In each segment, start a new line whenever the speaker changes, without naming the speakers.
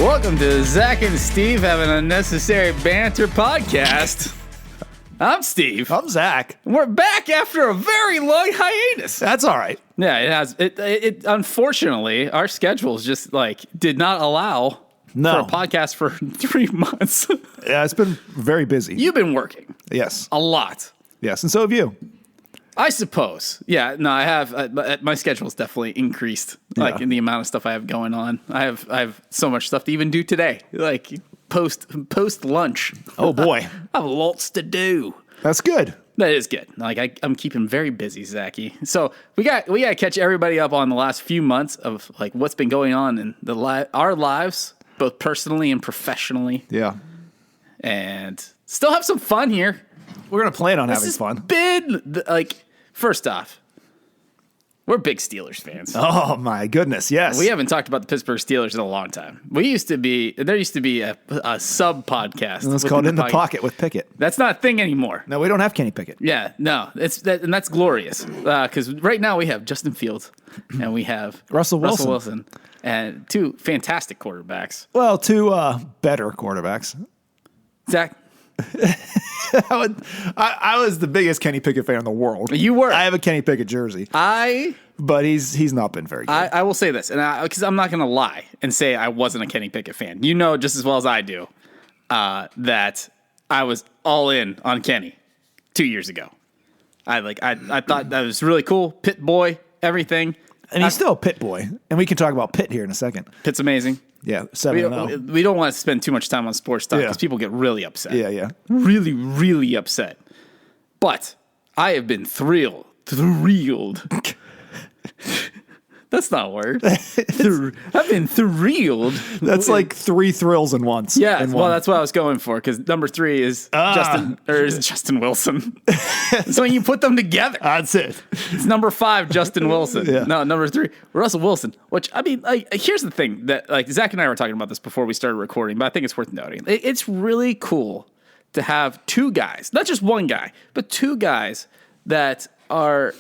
Welcome to Zach and Steve have an unnecessary banter podcast. I'm Steve.
I'm Zach.
We're back after a very long hiatus.
That's all right.
Yeah, it has. It unfortunately, our schedules just did not allow for a podcast for 3 months.
Yeah, it's been very busy.
You've been working.
Yes.
A lot.
Yes, and so have you.
I suppose. Yeah, no, I have. My schedule's definitely increased, in the amount of stuff I have going on. I have so much stuff to even do today, post lunch.
Oh, boy.
I have lots to do.
That's good.
That is good. I'm keeping very busy, Zachy. So we got to catch everybody up on the last few months of what's been going on in our lives, both personally and professionally.
Yeah.
And still have some fun here.
We're going to plan on having
This
fun.
has been, first off, we're big Steelers fans.
Oh, my goodness, yes.
We haven't talked about the Pittsburgh Steelers in a long time. There used to be a sub-podcast.
It's called In the Pocket with Pickett.
That's not a thing anymore.
No, we don't have Kenny Pickett.
Yeah, no, and that's glorious. Because right now we have Justin Fields and we have
Russell Wilson.
And two fantastic quarterbacks.
Well, two better quarterbacks.
Zach?
I was the biggest Kenny Pickett fan in the world.
You were.
I have a Kenny Pickett jersey. But he's not been very good.
I will say this, and because I'm not going to lie and say I wasn't a Kenny Pickett fan. You know just as well as I do that I was all in on Kenny 2 years ago. I thought that was really cool. Pitt boy, everything.
And he's still a Pitt boy. And we can talk about Pitt here in a second.
Pitt's amazing.
Yeah, 7-0.
We don't want to spend too much time on sports stuff because people get really upset.
Yeah.
Really, really upset. But I have been thrilled. That's not a word. I've been thrilled.
That's like 3 thrills in once.
Yeah, well, that's what I was going for because number 3 is Justin Wilson. So when you put them together,
that's it.
It's number 5, Justin Wilson.
Yeah.
No, number 3, Russell Wilson. Which here's the thing that Zach and I were talking about this before we started recording, but I think it's worth noting. It's really cool to have 2 guys, not just one guy, but 2 guys that are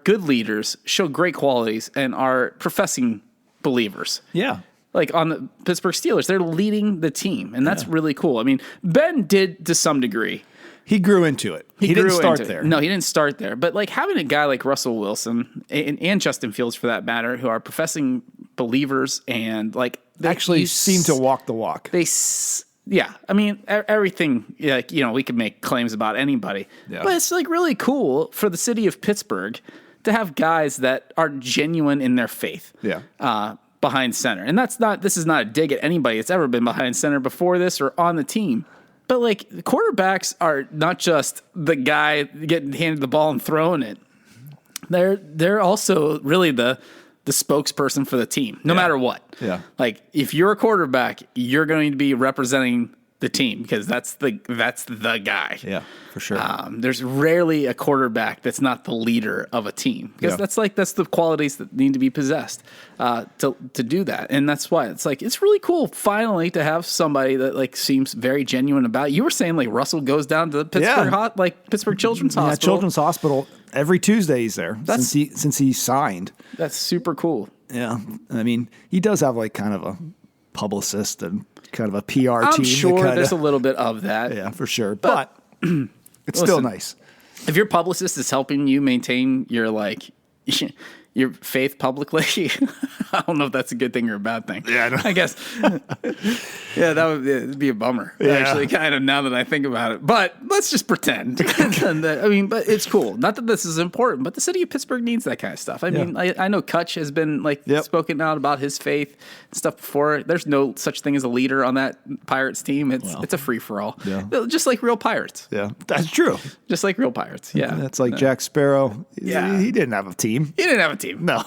good leaders, show great qualities, and are professing believers.
Yeah.
Like on the Pittsburgh Steelers, they're leading the team, and that's really cool. I mean, Ben did to some degree.
He grew into it. He didn't start there.
No, he didn't start there. But having a guy like Russell Wilson and Justin Fields, for that matter, who are professing believers and
actually seem to walk the walk.
Yeah, I mean, everything, we could make claims about anybody, but it's really cool for the city of Pittsburgh to have guys that are genuine in their faith behind center. And this is not a dig at anybody that's ever been behind center before this or on the team. But quarterbacks are not just the guy getting handed the ball and throwing it. They're also really the spokesperson for the team, no matter what.
Yeah.
If you're a quarterback, you're going to be representing the team because that's the guy.
Yeah, for sure.
There's rarely a quarterback that's not the leader of a team because that's the qualities that need to be possessed to do that. And that's why it's really cool finally to have somebody that seems very genuine about it. You were saying Russell goes down to the Pittsburgh Pittsburgh Children's Hospital.
Yeah, Children's Hospital. Every Tuesday he's there since he signed.
That's super cool.
Yeah. I mean, he does have kind of a publicist and kind of a PR team.
I'm sure there's a little bit of that.
Yeah, for sure. But it's still nice.
If your publicist is helping you maintain your your faith publicly, I don't know if that's a good thing or a bad thing.
Yeah,
I guess. Yeah, that would be a bummer.
Yeah.
Actually, kind of now that I think about it. But let's just pretend. But it's cool. Not that this is important, but the city of Pittsburgh needs that kind of stuff. I mean, I know Kutch has been spoken out about his faith and stuff before. There's no such thing as a leader on that Pirates team. It's a free for all.
Yeah.
Just like real Pirates.
Yeah, that's true.
Just like real Pirates. Yeah,
that's like Jack Sparrow.
Yeah,
he didn't have a team.
He didn't have a team.
No,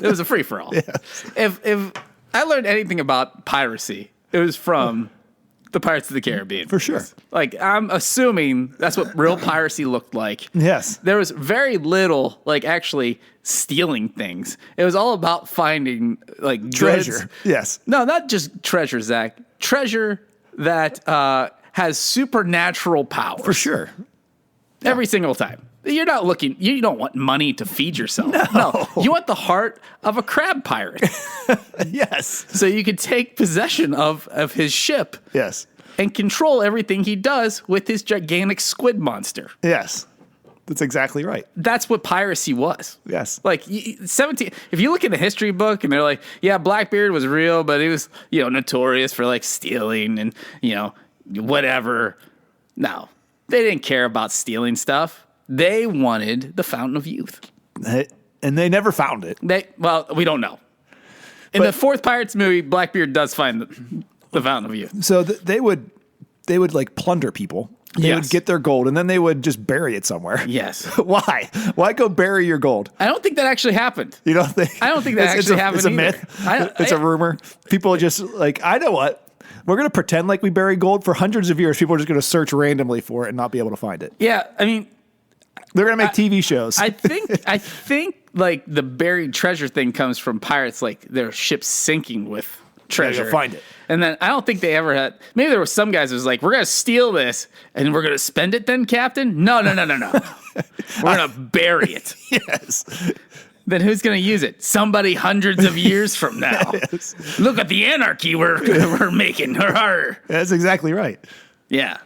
it was a free for all.
Yes.
If I learned anything about piracy, it was from the Pirates of the Caribbean.
For sure.
I'm assuming that's what real piracy looked like.
Yes.
There was very little actually stealing things. It was all about finding
treasure.
Goods.
Yes.
No, not just treasure, Zach. Treasure that has supernatural powers.
For sure.
Every single time. You're not looking, you don't want money to feed yourself. No. You want the heart of a crab pirate.
Yes.
So you can take possession of his ship.
Yes.
And control everything he does with his gigantic squid monster.
Yes. That's exactly right.
That's what piracy was.
Yes.
Like 17, if you look in the history book and they're like, yeah, Blackbeard was real, but he was, notorious for like stealing and, whatever. No, they didn't care about stealing stuff. They wanted the Fountain of Youth.
And they never found it.
We don't know. In the fourth Pirates movie, Blackbeard does find the Fountain of Youth.
So they would like plunder people. They would get their gold, and then they would just bury it somewhere.
Yes.
Why? Why go bury your gold?
I don't think that actually happened.
You don't think?
I don't think that actually happened.
It's a myth. It's a rumor. People just I know what. We're going to pretend like we bury gold for hundreds of years. People are just going to search randomly for it and not be able to find it.
Yeah, I mean,
they're going to make TV shows.
I think like the buried treasure thing comes from pirates, like their ships sinking with treasure.
You'll find it.
And then I don't think they ever had. Maybe there were some guys who was like, "We're gonna steal this and we're gonna spend it, then, Captain." No. We're gonna bury it.
Yes.
Then who's gonna use it? Somebody hundreds of years from now. Yes. Look at the anarchy we're making.
That's exactly right.
Yeah,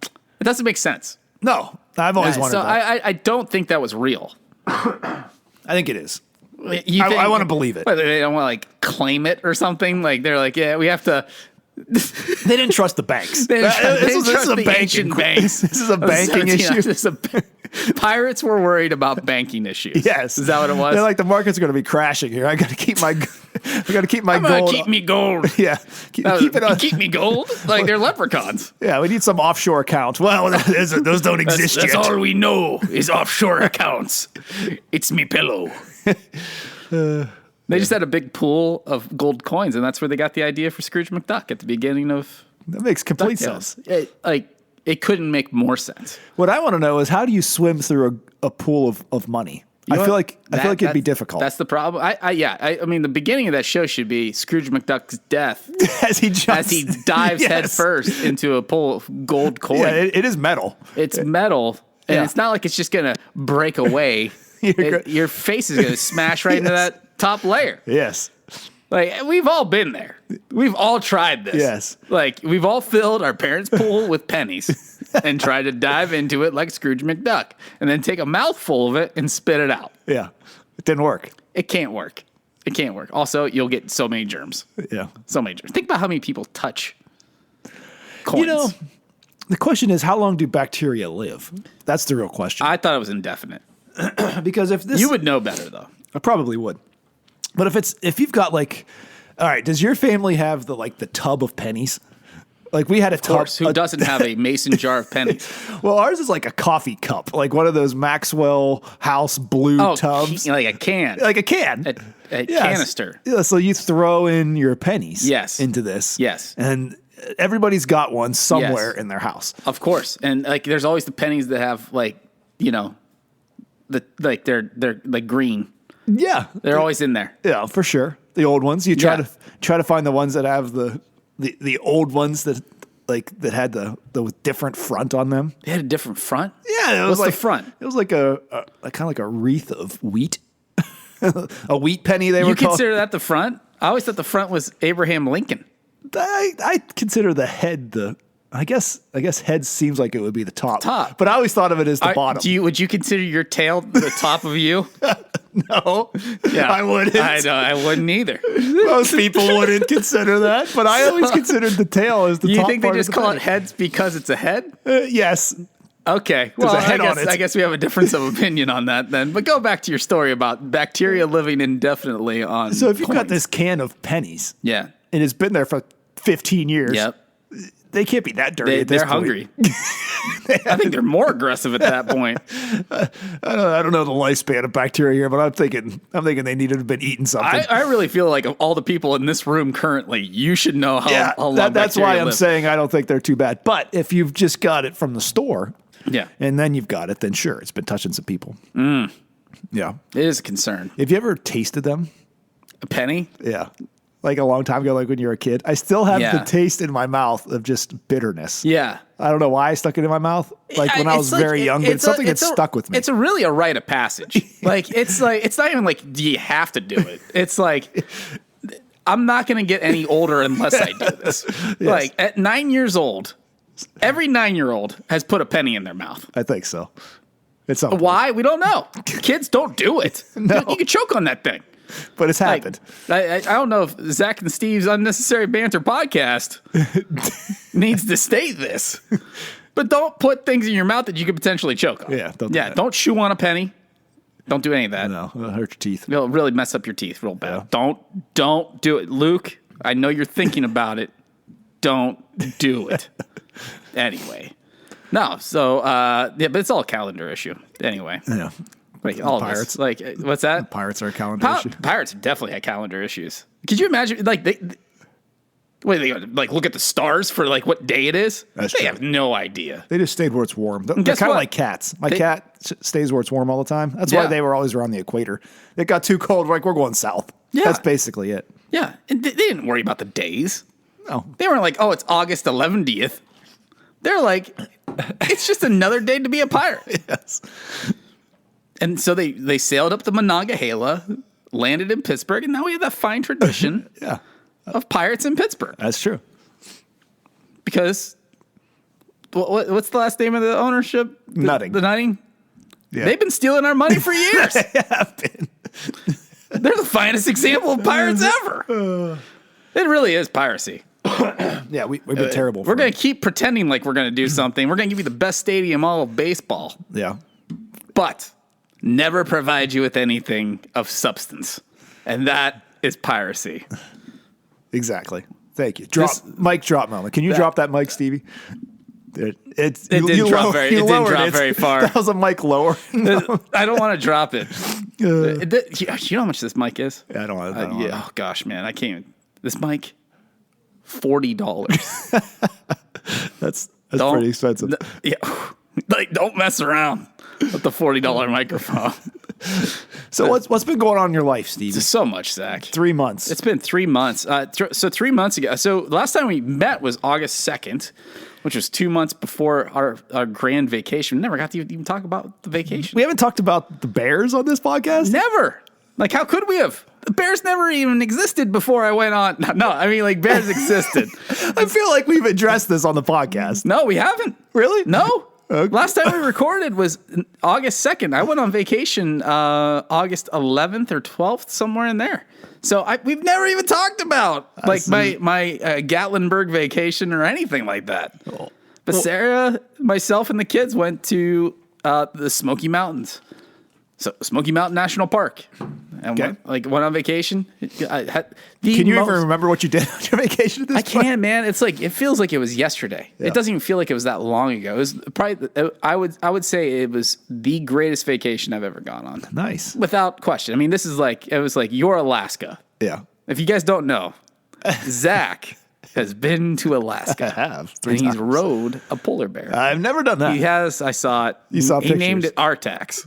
it doesn't make sense.
No, I've always wanted that.
I don't think that was real.
I think it is. I want to believe it.
They don't want to like claim it or something. Like they're like, yeah, we have to.
They didn't trust the banks.
This is a banking banks.
This is a banking issue.
Pirates were worried about banking issues.
Yes,
is that what it was?
They're like, the market's going to be crashing here. I got to keep my. I got to keep my gold.
Keep me gold.
Yeah, keep it on.
Keep me gold. Like they're leprechauns.
Yeah, we need some offshore accounts. Well, those don't exist yet.
That's all we know is offshore accounts. It's me pillow. They just had a big pool of gold coins, and that's where they got the idea for Scrooge McDuck at the beginning of.
That makes complete sense.
It couldn't make more sense.
What I want to know is, how do you swim through a pool of money? I feel like it'd be difficult.
That's the problem. I mean, the beginning of that show should be Scrooge McDuck's death
as he
dives head first into a pool of gold coin.
Yeah, it is metal.
It's metal, and it's not like it's just gonna break away. Your face is gonna smash right into that top layer.
Yes.
Like, we've all been there. We've all tried this.
Yes.
Like, we've all filled our parents' pool with pennies and tried to dive into it like Scrooge McDuck and then take a mouthful of it and spit it out.
Yeah. It didn't work.
It can't work. It can't work. Also, you'll get so many germs.
Yeah.
So many germs. Think about how many people touch coins.
The question is, how long do bacteria live? That's the real question.
I thought it was indefinite.
Because if this...
You would know better, though.
I probably would. But if you've got all right, does your family have the tub of pennies? Like we had a tub.
Who doesn't have a mason jar of pennies?
Well, ours is like a coffee cup, like one of those Maxwell House blue tubs.
Like a can.
Like a can.
A canister.
Yeah, so you throw in your pennies into this.
Yes.
And everybody's got one somewhere in their house.
Of course. And there's always the pennies that have they're like green.
Yeah,
they're always in there.
Yeah, for sure. The old ones. You try to find the ones that have the old ones that had the different front on them.
They had a different front.
Yeah,
What's the front?
It was like a kind of like a wreath of wheat, a wheat penny. They were called. You
consider that the front? I always thought the front was Abraham Lincoln.
I consider the head the. I guess head seems like it would be the top. But I always thought of it as the bottom.
Would you consider your tail the top of you?
No. Yeah. I wouldn't.
I wouldn't either.
Most people wouldn't consider that, but I always considered the tail as the top.
You think they just call it heads because it's a head?
Yes.
Okay. Well, I guess we have a difference of opinion on that then. But go back to your story about bacteria living indefinitely on
So if you've got this can of pennies.
Yeah.
And it's been there for 15 years.
Yep.
They can't be that dirty at this point.
They're hungry. I think they're more aggressive at that point.
I don't know the lifespan of bacteria here, but I'm thinking they needed to have been eating something.
I really feel like of all the people in this room currently, you should know how long
that's why I'm
live.
saying I don't think they're too bad. But if you've just got it from the store,
yeah,
and then you've got it, then sure, it's been touching some people. Yeah.
It is a concern.
Have you ever tasted them?
A penny?
Yeah. like a long time ago, like when you were a kid. I still have the taste in my mouth of just bitterness.
Yeah.
I don't know why I stuck it in my mouth. Like when I was very young, but it's something that's stuck with me.
It's really a rite of passage. It's not even like, do you have to do it? It's like, I'm not going to get any older unless I do this. Yes. Like at 9 years old, every 9-year-old has put a penny in their mouth.
I think so. It's
why? We don't know. Kids don't do it. No. You can choke on that thing.
But it's happened.
I don't know if Zach and Steve's Unnecessary Banter podcast needs to state this. But don't put things in your mouth that you could potentially choke on.
Yeah,
don't chew on a penny. Don't do any of that.
No, it'll hurt your teeth.
It'll really mess up your teeth real bad. Yeah. Don't do it. Luke, I know you're thinking about it. Don't do it. Anyway. No, so, but it's all a calendar issue. Anyway.
Yeah.
Like all pirates, of this. Like what's that?
Pirates are a calendar issue.
Pirates definitely had calendar issues. Could you imagine? Like they like look at the stars for like what day it is. They have no idea.
They just stayed where it's warm. They're kind of like cats. My cat stays where it's warm all the time. That's why they were always around the equator. It got too cold. Like we're going south. Yeah, that's basically it.
Yeah, and they didn't worry about the days.
No,
they weren't like, oh, it's August 11th. They're like, it's just another day to be a pirate.
Yes.
And so they sailed up the Monongahela, landed in Pittsburgh, and now we have that fine tradition of pirates in Pittsburgh.
That's true.
Because what's the last name of the ownership?
Nutting.
The Nutting? Yeah. They've been stealing our money for years.
They have been.
They're the finest example of pirates ever. It really is piracy.
Yeah, we've been terrible.
We're going to keep pretending like we're going to do something. We're going to give you the best stadium all of baseball.
Yeah.
But never provide you with anything of substance. And that is piracy.
Exactly. Thank you. Mic drop moment. Can you drop that mic, Stevie? It didn't drop
very far.
That was a mic lower.
I don't want to drop it. You know how much this mic is?
Yeah, I don't want to.
Oh, gosh, man. I can't even. This mic, $40.
That's pretty expensive.
Yeah. Like, don't mess around with the $40 microphone.
So what's been going on in your life, Steve?
So much, Zach.
3 months.
It's been 3 months. So 3 months ago. So last time we met was August 2nd, which was 2 months before our grand vacation. We never got to even talk about the vacation.
We haven't talked about the Bears on this podcast?
Never. Like, how could we have? The Bears never even existed before I went on. No, I mean, like, Bears existed.
I feel like we've addressed this on the podcast.
No, we haven't.
Really?
No.
Okay.
Last time we recorded was August 2nd. I went on vacation August 11th or 12th, somewhere in there. So we've never even talked about like my Gatlinburg vacation or anything like that. Oh. But Sarah, myself, and the kids went to the Smoky Mountains. So Smoky Mountain National Park. And went on vacation.
Can you even remember what you did on your vacation at this point?
I can, man. It's like, it feels like it was yesterday. Yeah. It doesn't even feel like it was that long ago. It was probably, I would say it was the greatest vacation I've ever gone on.
Nice.
Without question. I mean, it was like your Alaska.
Yeah.
If you guys don't know, Zach has been to Alaska.
I have.
And he's rode a polar bear.
I've never done that.
He has. I saw it.
You saw pictures.
He named it Artax.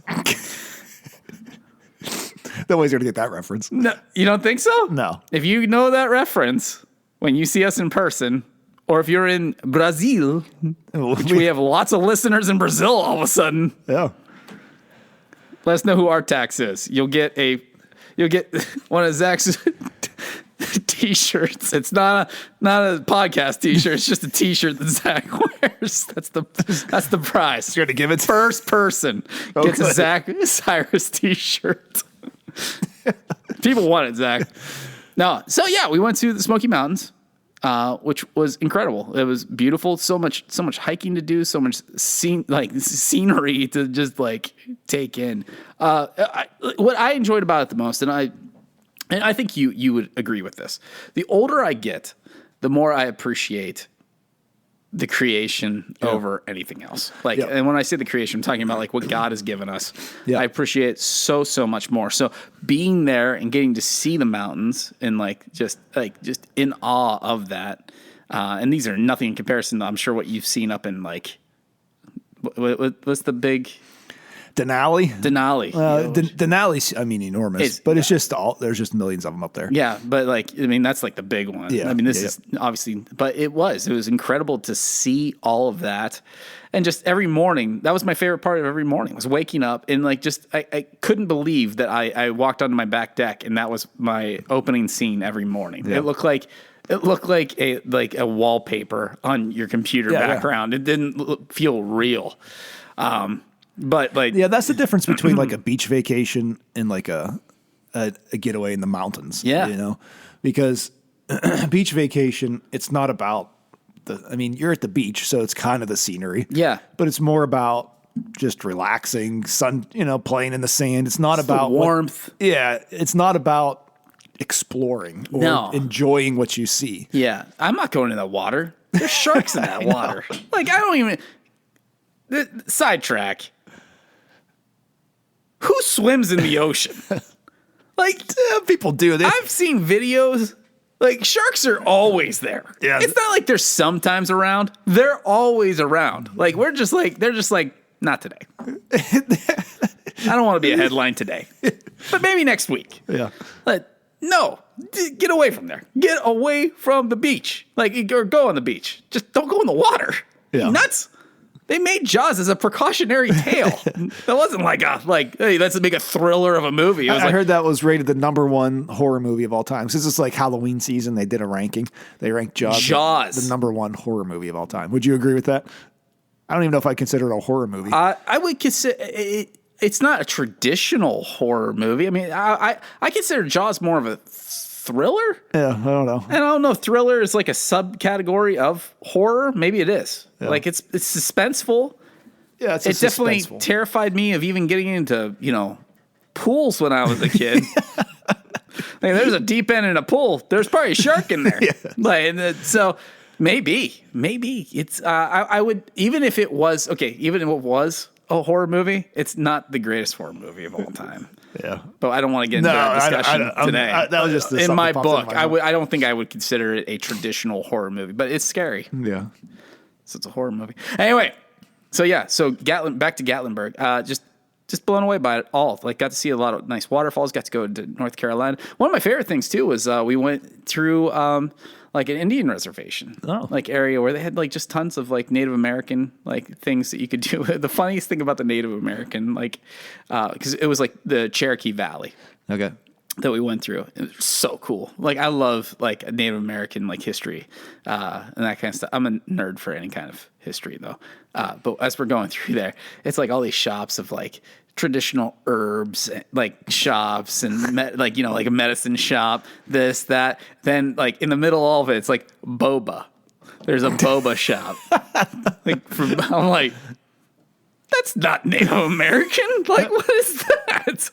Nobody's going to get that reference.
No, you don't think so?
No.
If you know that reference when you see us in person, or if you're in Brazil, which we have lots of listeners in Brazil all of a sudden.
Yeah.
Let us know who Artax is. You'll get one of Zach's t-shirts. It's not a podcast t-shirt. It's just a t-shirt that Zach wears. That's the prize.
You're going to give it to
first person gets a Zach Cyrus t-shirt. People want it, Zach. No. So yeah, we went to the Smoky Mountains, which was incredible. It was beautiful. So much hiking to do. So much scenery to just like take in. What I enjoyed about it the most, and I think you would agree with this. The older I get, the more I appreciate the creation over anything else. And when I say the creation, I'm talking about like what God has given us. Yeah. I appreciate it so much more. So being there and getting to see the mountains and just in awe of that. And these are nothing in comparison to, I'm sure, what you've seen up in what's the big
Denali.
Denali's,
I mean, enormous, but it's just there's just millions of them up there.
Yeah, but that's like the big one. Yeah. I mean, this is obviously, but it was incredible to see all of that. And just every morning, that was my favorite part of every morning, was waking up and I couldn't believe that I walked onto my back deck and that was my opening scene every morning. Yeah. It looked like a wallpaper on your computer background. Yeah. It didn't feel real. But
that's the difference between like a beach vacation and like a getaway in the mountains.
Yeah.
Because beach vacation, it's not about you're at the beach, so it's kind of the scenery.
Yeah.
But it's more about just relaxing, sun, playing in the sand. It's not about
the warmth.
It's not about exploring or enjoying what you see.
Yeah. I'm not going in the water. There's sharks in that water. I don't even... Sidetrack. Who swims in the ocean?
People do.
I've seen videos... sharks are always there.
Yeah.
It's not like they're sometimes around. They're always around. They're just not today. I don't want to be a headline today, but maybe next week.
Yeah.
No, get away from there. Get away from the beach. Or go on the beach. Just don't go in the water.
Yeah.
Nuts. They made Jaws as a precautionary tale. It wasn't hey, let's make a thriller of a movie.
I heard that was rated the #1 horror movie of all time. Since it's like Halloween season, they did a ranking. They ranked Jaws. The #1 horror movie of all time. Would you agree with that? I don't even know if I consider it a horror movie.
I would consider it. It's not a traditional horror movie. I mean, I consider Jaws more of a thriller.
Yeah, I don't know.
And I don't know if thriller is like a subcategory of horror. Maybe it is. Yeah. It's suspenseful.
Yeah,
it definitely terrified me of even getting into pools when I was a kid. There's a deep end in a pool. There's probably a shark in there. Yeah. So maybe it's. I would, even if it was even if it was a horror movie, it's not the greatest horror movie of all time.
Yeah,
but I don't want to get into that discussion today.
That was just
in my book. I don't think I would consider it a traditional horror movie, but it's scary.
Yeah,
so it's a horror movie. Anyway, so back to Gatlinburg. Just blown away by it all. Got to see a lot of nice waterfalls. Got to go to North Carolina. One of my favorite things too was we went through an Indian reservation, area where they had just tons of Native American things that you could do. The funniest thing about the Native American, because it was the Cherokee Valley.
Okay.
That we went through. It was so cool. I love Native American history and that kind of stuff. I'm a nerd for any kind of history though. But as we're going through there, it's all these shops of traditional herbs, shops and a medicine shop, this, that. Then in the middle of all of it, it's boba. There's a boba shop. I'm that's not Native American. What is that?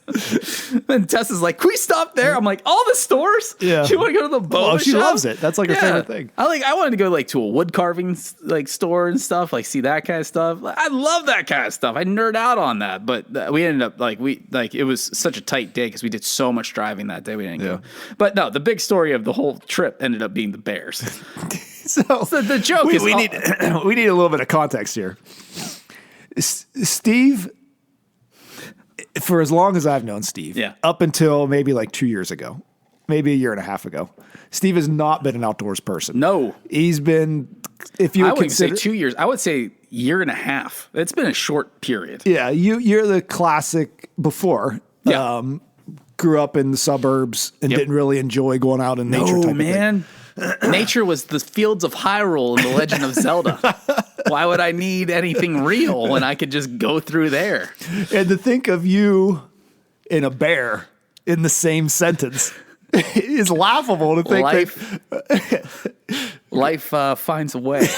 And Tessa's can we stop there? I'm all the stores?
Yeah.
She want to go to the boba shop?
She loves it. That's her favorite thing.
I wanted to go to a wood carving store and stuff, see that kind of stuff. I love that kind of stuff. I nerd out on that, but we ended up it was such a tight day because we did so much driving that day. We didn't go. But no, the big story of the whole trip ended up being the Bears.
so the joke is we need a little bit of context here. Steve, for as long as I've known Steve, up until maybe 2 years ago, maybe a year and a half ago, Steve has not been an outdoors person.
No.
He's been, if you
would consider, say 2 years, I would say year and a half. It's been a short period.
Yeah, you're the classic before. Yeah. Grew up in the suburbs and didn't really enjoy going out in nature.
No, man. Nature was the fields of Hyrule in The Legend of Zelda. Why would I need anything real when I could just go through there?
And to think of you and a bear in the same sentence is laughable to think
life finds a way.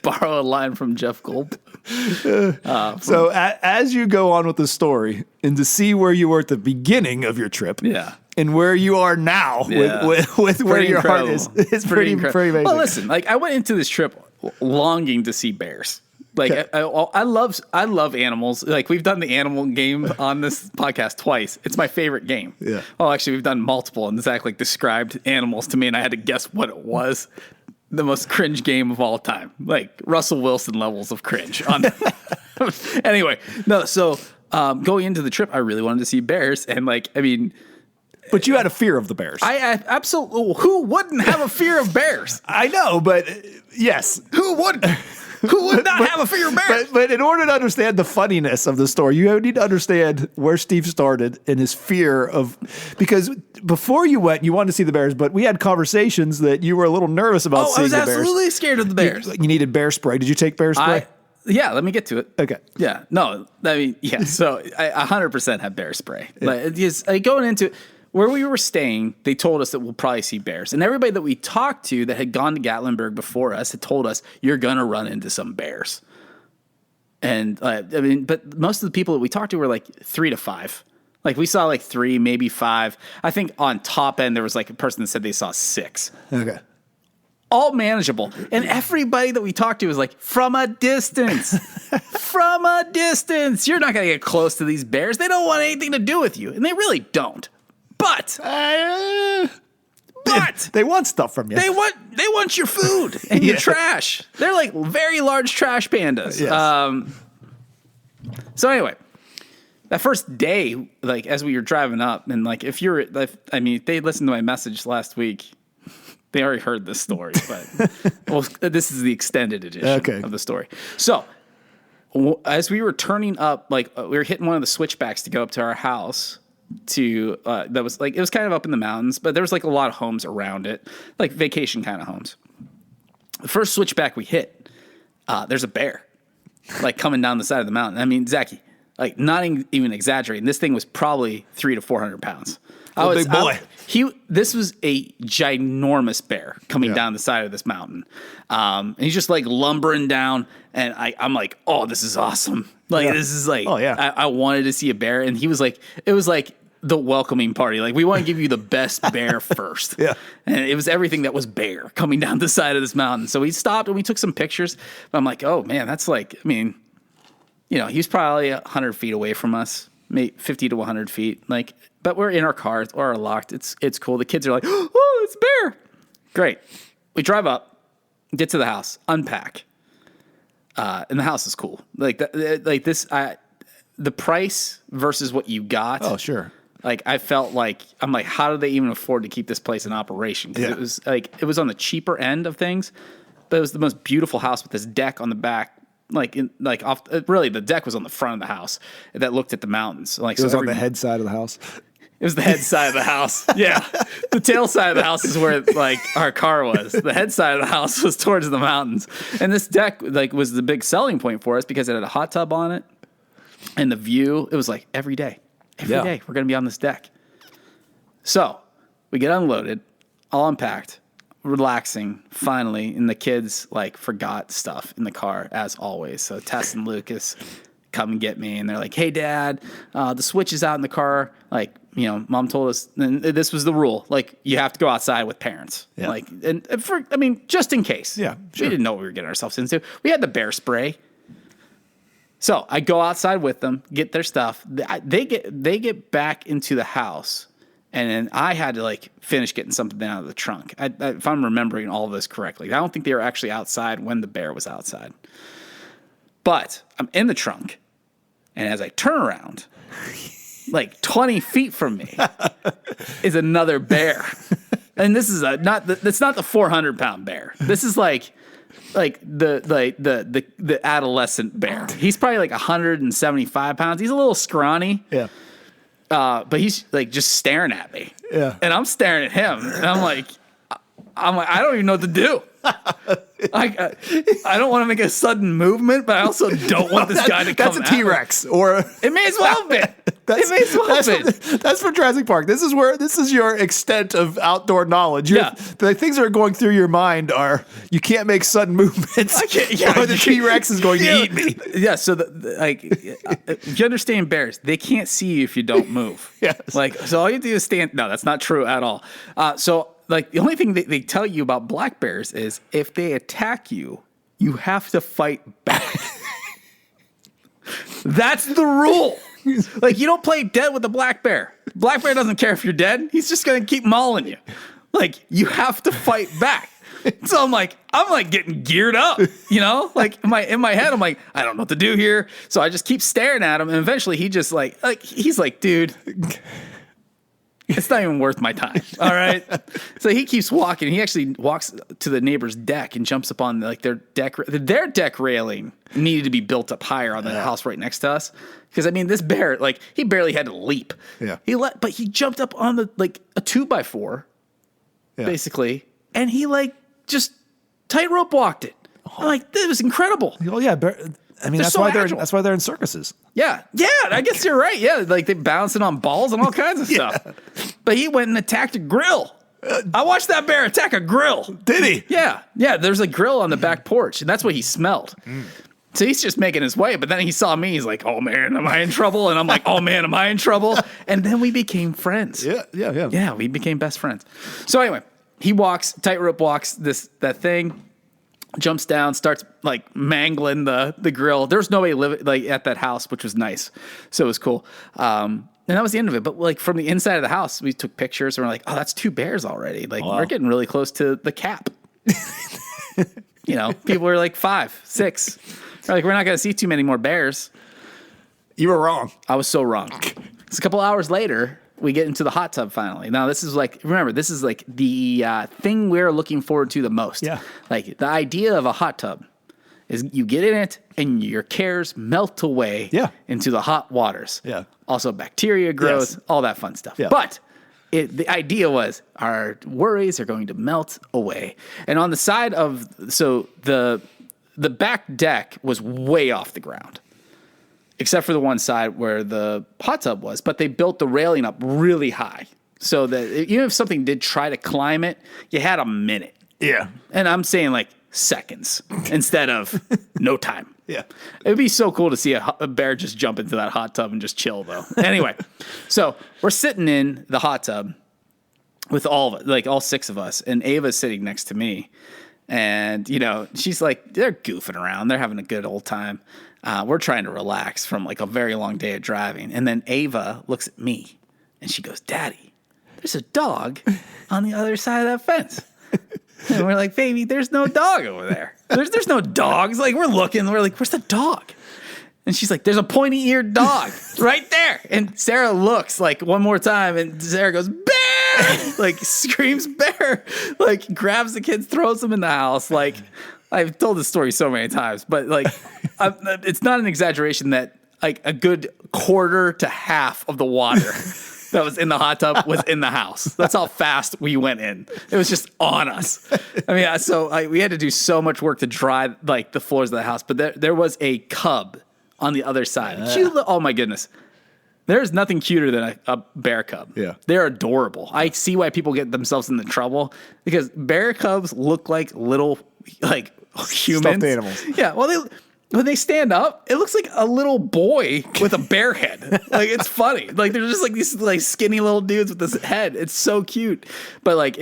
Borrow a line from Jeff Goldblum.
So as you go on with the story and to see where you were at the beginning of your trip, and where you are now with where your heart is, it's pretty amazing.
Well, listen, I went into this trip longing to see bears. I love animals. We've done the animal game on this podcast twice. It's my favorite game.
Yeah.
Oh, actually, we've done multiple, and Zach described animals to me, and I had to guess what it was. The most cringe game of all time, Russell Wilson levels of cringe on Anyway, no. So going into the trip, I really wanted to see bears, and
but you had a fear of the bears.
I absolutely. Who wouldn't have a fear of bears?
I know, but yes,
who would? Who would not have a fear of bears?
But in order to understand the funniness of the story, you need to understand where Steve started in his fear of, because before you went, you wanted to see the bears, but we had conversations that you were a little nervous about seeing the bears.
I was absolutely scared of the bears.
You needed bear spray. Did you take bear spray?
Yeah, let me get to it.
Okay.
Yeah, no, so I 100% have bear spray. Like, going into it, where we were staying, they told us that we'll probably see bears. And everybody that we talked to that had gone to Gatlinburg before us had told us, you're going to run into some bears. And but most of the people that we talked to were like 3 to 5. Like, we saw like 3, maybe 5. I think on top end, there was like a person that said they saw 6.
Okay.
All manageable. And everybody that we talked to was like, from a distance. From a distance. You're not going to get close to these bears. They don't want anything to do with you. And they really don't. But
they want stuff from you.
They want your food and your trash. They're like very large trash pandas. Yes. So anyway, that first day, like as we were driving up, and like if they listened to my message last week, they already heard this story, but this is the extended edition of the story. So as we were turning up, like we were hitting one of the switchbacks to go up to our house. That was like, it was kind of up in the mountains, but there was like a lot of homes around it, like vacation kind of homes. The first switchback we hit, there's a bear like coming down the side of the mountain. I mean, Zachy, like not even exaggerating, this thing was probably 300 to 400 pounds.
Big boy.
This was a ginormous bear coming down the side of this mountain. And he's just like lumbering down, and I'm like, oh, this is awesome. Like, this is like, I wanted to see a bear. And he was like, it was like the welcoming party. Like, we want to give you the best bear first.
Yeah.
And it was everything that was bear coming down the side of this mountain. So we stopped and we took some pictures. I'm like, oh man, that's like, I mean, he's probably 100 feet away from us, maybe 50 to 100 feet. Like, but we're in our cars or locked. It's cool. The kids are like, oh, it's a bear. Great. We drive up, get to the house, unpack. And the house is cool. Like the price versus what you got.
Oh, sure.
Like, I felt like, I'm like, how do they even afford to keep this place in operation? Because it was on the cheaper end of things, but it was the most beautiful house with this deck on the back. Really, the deck was on the front of the house that looked at the mountains. Like,
it was on the head side of the house.
It was the head side of the house. Yeah. The tail side of the house is where like our car was. The head side of the house was towards the mountains. And this deck like was the big selling point for us because it had a hot tub on it. And the view, it was like every day we're going to be on this deck. So we get unloaded, all unpacked, relaxing finally. And the kids like forgot stuff in the car as always. So Tess and Lucas come and get me. And they're like, hey, Dad, the switch is out in the car. Like, Mom told us, and this was the rule. Like, you have to go outside with parents. Yeah. Like, just in case.
Yeah, sure.
We didn't know what we were getting ourselves into. We had the bear spray. So I go outside with them, get their stuff. They get back into the house, and then I had to like finish getting something out of the trunk. If I'm remembering all of this correctly, I don't think they were actually outside when the bear was outside. But I'm in the trunk, and as I turn around, like 20 feet from me is another bear. And this is it's not the 400-pound bear. This is like the adolescent bear. He's probably like 175 pounds. He's a little scrawny.
Yeah.
But he's like just staring at me.
Yeah.
And I'm staring at him. And I'm like, I don't even know what to do. I don't want to make a sudden movement, but I also don't want this guy to come.
That's a T-Rex, or
it may as well have been.
That's from Jurassic Park. This is your extent of outdoor knowledge. The things that are going through your mind are you can't make sudden movements. Or the T-Rex is going to eat me.
Yeah. So if you understand bears, they can't see you if you don't move.
Yes.
Like, so all you do is stand. No, that's not true at all. Like, the only thing they tell you about black bears is if they attack you, you have to fight back. That's the rule. Like, you don't play dead with a black bear. Black bear doesn't care if you're dead. He's just going to keep mauling you. Like, you have to fight back. So I'm like getting geared up, like in my head, I'm like, I don't know what to do here. So I just keep staring at him. And eventually he just he's like, dude, it's not even worth my time. All right. So he keeps walking. He actually walks to the neighbor's deck and jumps up on their deck. Their deck railing needed to be built up higher on the house right next to us. Because I mean, this bear, he barely had to leap. Yeah. But he jumped up on a 2x4, basically, and he just tightrope walked it. I'm like, this was incredible.
Oh yeah, I mean, that's why they're in circuses.
Yeah, I guess you're right. Yeah, they bouncing on balls and all kinds of stuff. But he went and attacked a grill. I watched that bear attack a grill.
Did he?
Yeah. There's a grill on the back porch, and that's what he smelled. So he's just making his way. But then he saw me. He's like, "Oh man, am I in trouble?" And I'm like, "Oh man, am I in trouble?" And then we became friends.
Yeah.
Yeah, we became best friends. So anyway, he tightrope walks that thing. Jumps down, starts mangling the grill. There's nobody living at that house, which was nice. So it was cool. And that was the end of it. But from the inside of the house, we took pictures and we're like, oh, that's 2 bears already. We're getting really close to the cap. People were 5, 6. We're not going to see too many more bears.
You were wrong.
I was so wrong. It's a couple hours later. We get into the hot tub finally. Now, this is remember, this is the thing we're looking forward to the most.
Yeah.
The idea of a hot tub is you get in it and your cares melt away into the hot waters.
Yeah.
Also, bacteria growth, all that fun stuff.
Yeah.
But the idea was our worries are going to melt away. And on the side the back deck was way off the ground. Except for the one side where the hot tub was. But they built the railing up really high so that even if something did try to climb it, you had a minute.
Yeah.
And I'm saying seconds instead of no time.
Yeah.
It would be so cool to see a bear just jump into that hot tub and just chill, though. Anyway, so we're sitting in the hot tub with all 6 of us, and Ava's sitting next to me. And, she's they're goofing around. They're having a good old time. We're trying to relax from a very long day of driving. And then Ava looks at me and she goes, "Daddy, there's a dog on the other side of that fence." And we're like, "Baby, there's no dog over there. There's no dogs." We're looking, we're like, "Where's the dog?" And she's like, "There's a pointy-eared dog right there." And Sarah looks one more time and Sarah goes, "Bear!" Screams bear, grabs the kids, throws them in the house. I've told this story so many times, but it's not an exaggeration that a good quarter to half of the water that was in the hot tub was in the house. That's how fast we went in. It was just on us. I mean, we had to do so much work to dry the floors of the house, but there was a cub on the other side. Oh my goodness. There's nothing cuter than a bear cub. Yeah. They're adorable. I see why people get themselves into trouble because bear cubs look like little humans.
Stuffed animals.
Yeah. Well, when they stand up, it looks like a little boy with a bear head. It's funny. They're just these skinny little dudes with this head. It's so cute. But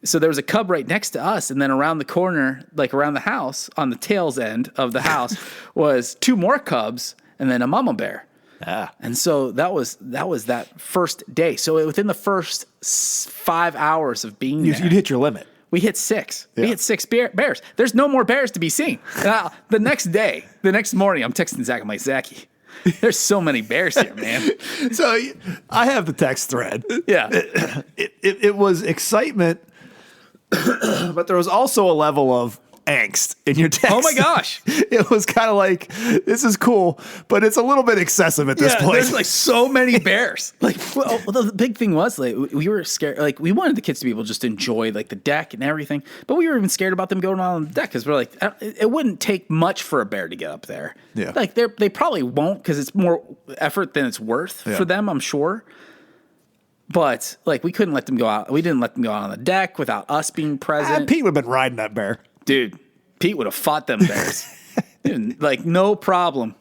so there was a cub right next to us, and then around the corner, around the house, on the tail's end of the house, was 2 more cubs and then a mama bear. Ah. And so that was that first day. So within the first 5 hours of being there,
you'd hit your limit.
We hit 6. Yeah. We hit 6 bears. There's no more bears to be seen. The next morning, I'm texting Zach. I'm like, "Zachy, there's so many bears here, man."
So I have the text thread.
Yeah.
It was excitement, but there was also a level of angst in your text.
Oh my gosh.
It was kind of this is cool, but it's a little bit excessive at this point.
There's so many bears. The big thing was we were scared. We wanted the kids to be able to just enjoy the deck and everything, but we were even scared about them going on the deck because we're it wouldn't take much for a bear to get up there. Yeah. They probably won't because it's more effort than it's worth for them, I'm sure. But we couldn't let them go out. We didn't let them go out on the deck without us being present.
Pete would have been riding that bear.
Dude, Pete would have fought them bears. Dude, no problem.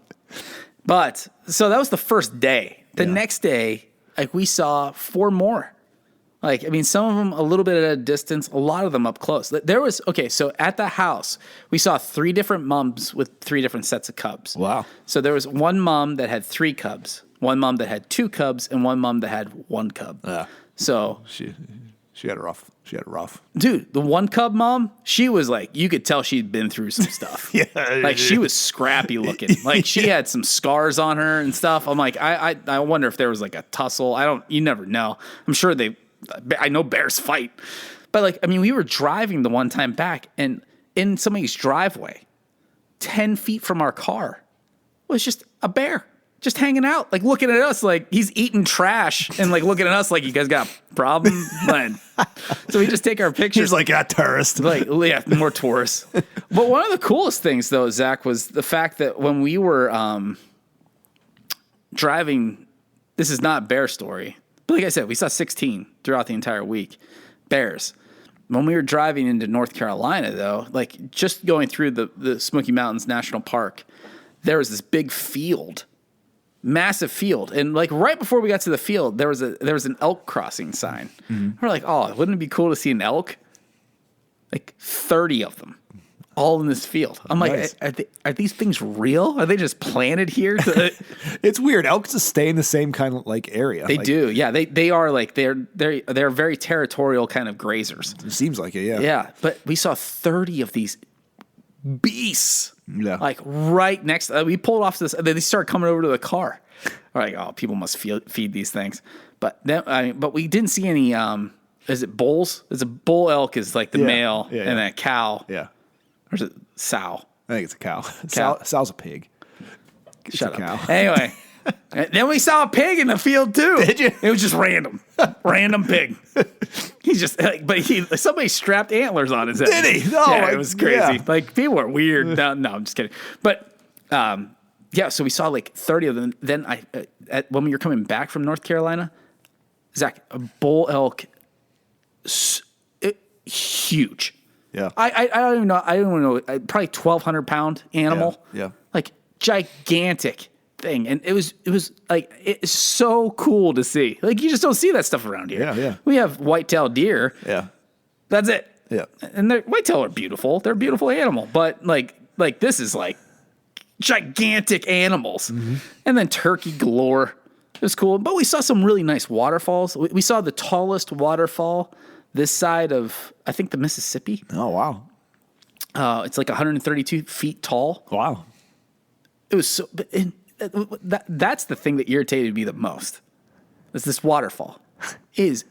But so that was the first day. The next day, we saw 4 more. Some of them a little bit at a distance, a lot of them up close. So at the house, we saw 3 different mums with 3 different sets of cubs.
Wow.
So there was one mum that had 3 cubs, one mum that had 2 cubs, and one mum that had 1 cub. So
She had a rough.
Dude, the one cub mom, she was like, you could tell she'd been through some stuff.
Yeah.
Like, she was scrappy looking. Like, she had some scars on her and stuff. I'm like, I wonder if there was like a tussle. You never know. I'm sure I know bears fight. But like, I mean, we were driving the one time back, and in somebody's driveway, 10 feet from our car, was just a bear. Just hanging out, like looking at us like he's eating trash and like looking at us like, you guys got a problem? So we just take our pictures.
He's like, tourist.
Like, yeah, more tourists. But one of the coolest things, though, Zach, was the fact that when we were driving, this is not a bear story, but like I said, we saw 16 throughout the entire week. Bears. When we were driving into North Carolina, though, like just going through the Smoky Mountains National Park, there was this big field. Massive field, and like right before we got to the field, there was an elk crossing sign. Mm-hmm. We're like, oh, wouldn't it be cool to see an elk? Like 30 of them, all in this field. I'm nice. Like, are these things real? Are they just planted here?
It's weird. Elks just stay in the same kind of like area.
They do, yeah. They are like they're very territorial kind of grazers.
It seems like it, yeah.
Yeah, but we saw 30 of these beasts.
Yeah.
Like right next, we pulled off this, they started coming over to the car. We're like, oh, people must feed these things. But then, but we didn't see any, is it bulls? It's a bull elk is like the male, and then a cow.
Yeah.
Or is it sow?
I think it's a cow. Sow's a pig.
Shut up. Cow. Anyway, then we saw a pig in the field too.
Did you?
It was just random pig. He's just like, but somebody strapped antlers on his head.
Did he? No,
yeah, it was crazy. Yeah. Like people are weird. No, I'm just kidding. But yeah, so we saw like 30 of them. Then when we were coming back from North Carolina, Zach, a bull elk, huge.
Yeah.
I don't even know. I don't know. Probably 1,200 pound animal.
Yeah.
Like gigantic thing. And it was like, it's so cool to see. Like you just don't see that stuff around here.
Yeah.
We have white-tailed deer.
Yeah.
That's it.
Yeah.
And white-tail are beautiful. They're a beautiful animal. But like this is like gigantic animals. Mm-hmm. And then turkey galore. It was cool. But we saw some really nice waterfalls. We saw the tallest waterfall this side of, I think, the Mississippi.
Oh, wow.
It's like 132 feet tall.
Wow.
It was so, that's the thing that irritated me the most. Is this waterfall. It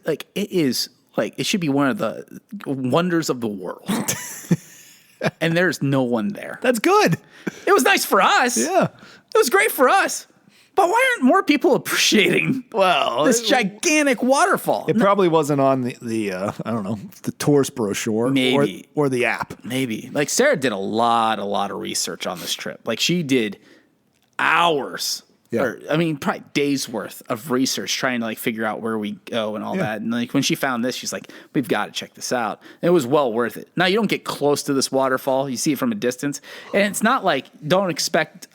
should be one of the wonders of the world. And there's no one there.
That's good.
It was nice for us.
Yeah.
It was great for us. But why aren't more people appreciating this gigantic waterfall?
It probably wasn't on the I don't know, the tourist brochure.
Maybe.
Or the app.
Maybe. Like Sarah did a lot of research on this trip. Like she did hours.
Yeah.
Or, I mean, probably days worth of research trying to like figure out where we go and all that. And like when she found this, she's like, we've got to check this out. And it was well worth it. Now you don't get close to this waterfall. You see it from a distance. And it's not like, don't expect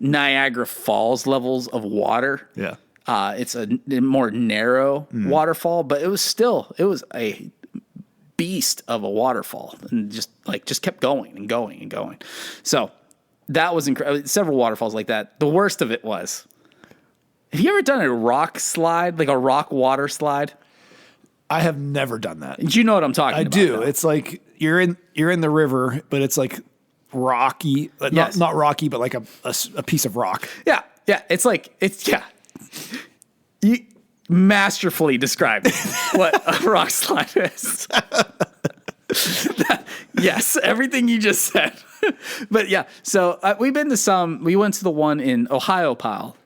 Niagara Falls levels of water.
Yeah.
It's a more narrow waterfall, but it was a beast of a waterfall and just kept going and going and going. So that was incredible. Several waterfalls like that. The worst of it was, have you ever done a rock slide, like a rock water slide?
I have never done that.
Do you know what I'm talking about?
I do.
Though?
It's like you're in the river, but it's like rocky,
yes.
not rocky, but like a piece of rock.
Yeah. You masterfully described what a rock slide is. Yes, everything you just said. But yeah, so we went to the one in Ohio Pile,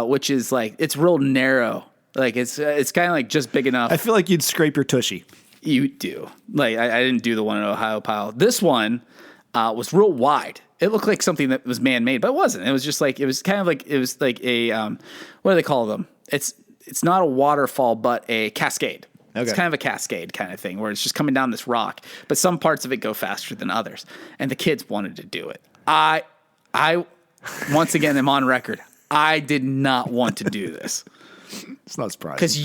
which is like, it's real narrow. Like it's kind of like just big enough.
I feel like you'd scrape your tushy.
You do. Like I didn't do the one in Ohio Pile. This one was real wide. It looked like something that was man-made, but it wasn't. It was just like, it was like a, what do they call them? It's not a waterfall, but a cascade. Okay. It's kind of a cascade kind of thing where it's just coming down this rock, but some parts of it go faster than others. And the kids wanted to do it. I once again am on record. I did not want to do this.
It's not surprising.
Because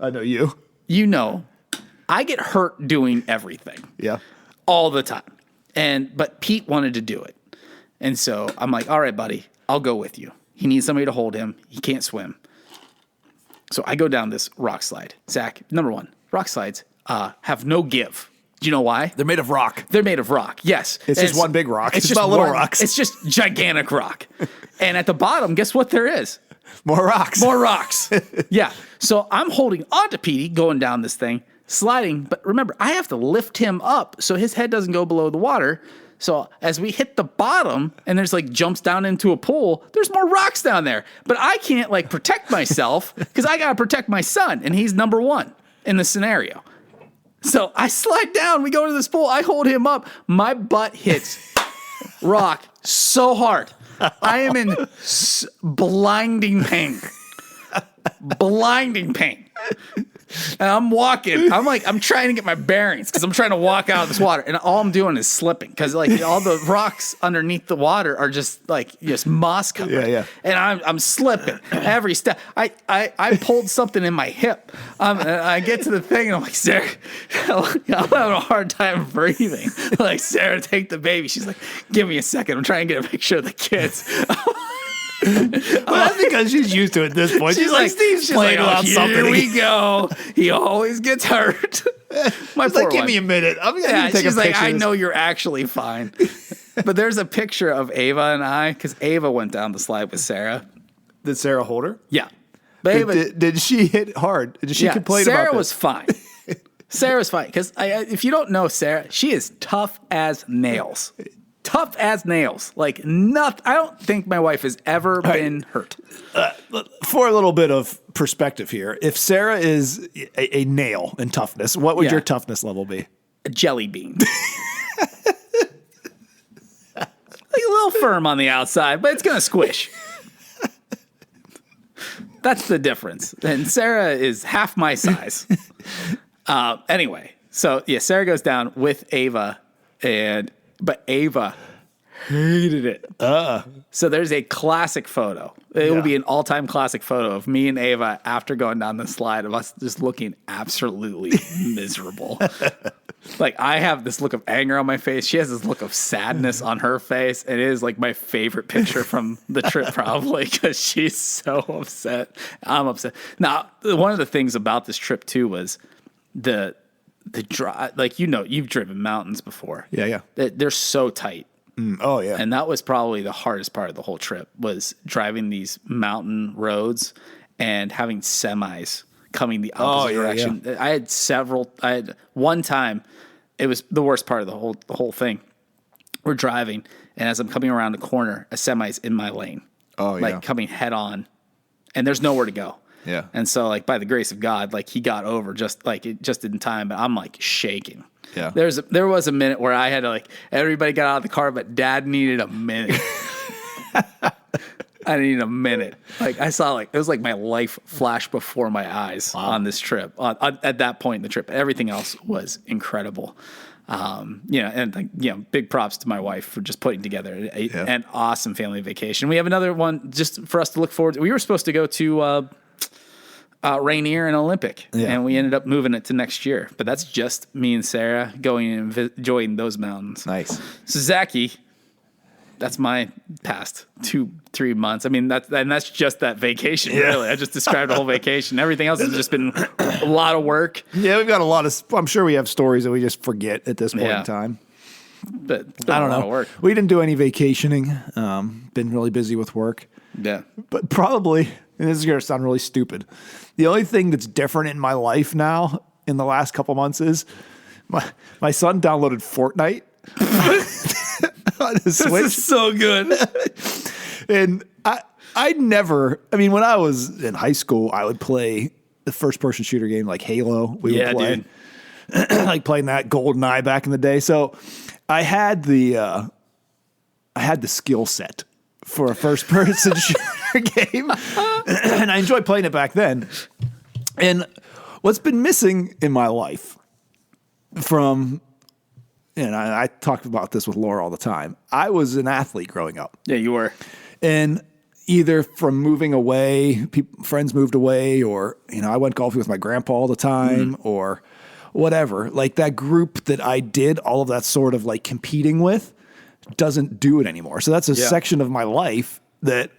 I know you.
I get hurt doing everything.
Yeah.
All the time. But Pete wanted to do it. And so I'm like, all right, buddy, I'll go with you. He needs somebody to hold him. He can't swim. So I go down this rock slide. Zach, number one, rock slides have no give. Do you know why?
They're made of rock.
They're made of rock, yes.
It's just one big rock. It's just about little rocks.
It's just gigantic rock. And at the bottom, guess what there is?
More rocks.
More rocks. Yeah. So I'm holding onto Petey going down this thing, sliding. But remember, I have to lift him up so his head doesn't go below the water. So as we hit the bottom and there's like jumps down into a pool, there's more rocks down there. But I can't like protect myself because I got to protect my son. And he's number one in the scenario. So I slide down. We go to this pool. I hold him up. My butt hits rock so hard. I am in blinding pain. Blinding pain. And I'm walking. I'm trying to get my bearings because I'm trying to walk out of this water. And all I'm doing is slipping because like all the rocks underneath the water are just moss covered.
Yeah.
And I'm slipping every step. I pulled something in my hip. I get to the thing and I'm like, Sarah, I'm having a hard time breathing. I'm like, Sarah, take the baby. She's like, give me a second. I'm trying to get a picture of the kids.
Well, that's because she's used to it at this point. She's like, Steve's playing about something.
Here we go. He always gets hurt.
My poor wife. Give me a minute.
She's like, I know you're actually fine. But there's a picture of Ava and I, because Ava went down the slide with Sarah.
Did Sarah hold her?
Yeah. But
did she hit hard? Did she complain about that?
Sarah was fine. Sarah's fine. Because if you don't know Sarah, she is tough as nails. Tough as nails. Like, nothing. I don't think my wife has ever been hurt.
For a little bit of perspective here, if Sarah is a nail in toughness, what would your toughness level be?
A jelly bean. Like a little firm on the outside, but it's going to squish. That's the difference. And Sarah is half my size. Anyway, so Sarah goes down with Ava, but Ava hated it. So there's a classic photo. It will be an all-time classic photo of me and Ava after going down the slide of us just looking absolutely miserable. Like, I have this look of anger on my face. She has this look of sadness on her face. It is like my favorite picture from the trip, probably, because she's so upset. I'm upset. Now, one of the things about this trip too was the drive. Like, you've driven mountains before.
Yeah.
They're so tight.
Oh yeah.
And that was probably the hardest part of the whole trip, was driving these mountain roads and having semis coming the opposite direction. Yeah. I had one time, it was the worst part of the whole thing. We're driving, and as I'm coming around the corner, a semi's in my lane.
Oh yeah.
Like coming head on, and there's nowhere to go.
Yeah.
And so, like, by the grace of God, like, he got over just in time, but I'm like shaking.
Yeah.
There was a minute where I had to, like, everybody got out of the car, but Dad needed a minute. I needed a minute. Like, I saw, like, it was like my life flash before my eyes on this trip. At that point in the trip, everything else was incredible. Big props to my wife for just putting together an awesome family vacation. We have another one just for us to look forward to. We were supposed to go to Rainier and Olympic, and we ended up moving it to next year. But that's just me and Sarah going and enjoying those mountains.
Nice. So,
Zachy, that's my past 2-3 months. I mean, that's just that vacation, really. I just described the whole vacation. Everything else has just been a lot of work.
Yeah, we've got a lot of, I'm sure we have stories that we just forget at this point in time.
But I don't know. Work.
We didn't do any vacationing. Been really busy with work.
Yeah.
But probably, and this is going to sound really stupid, the only thing that's different in my life now in the last couple months is my son downloaded Fortnite on his Switch.
This is so good.
And when I was in high school, I would play the first-person shooter game like Halo. We would play. Dude. Like playing that GoldenEye back in the day. So I had the skill set for a first-person shooter game, and I enjoyed playing it back then. And what's been missing in my life from, and I talk about this with Laura all the time, I was an athlete growing up.
Yeah, you were.
And either from moving away, friends moved away, or, I went golfing with my grandpa all the time, or whatever. Like, that group that I did all of that sort of like competing with doesn't do it anymore. So that's a section of my life that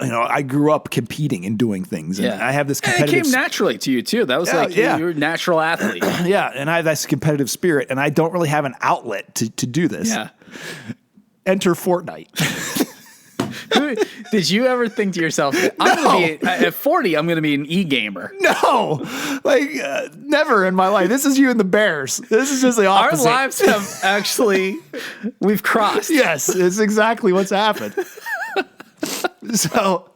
I grew up competing and doing things. And I have this competitive...
it came naturally to you, too. That was you're a natural athlete.
Yeah, and I have this competitive spirit, and I don't really have an outlet to do this.
Yeah.
Enter Fortnite.
Did you ever think to yourself, at 40, I'm going to be an e-gamer?
No, never in my life. This is you and the Bears. This is just the opposite.
Our lives have actually, we've crossed.
Yes, it's exactly what's happened. So,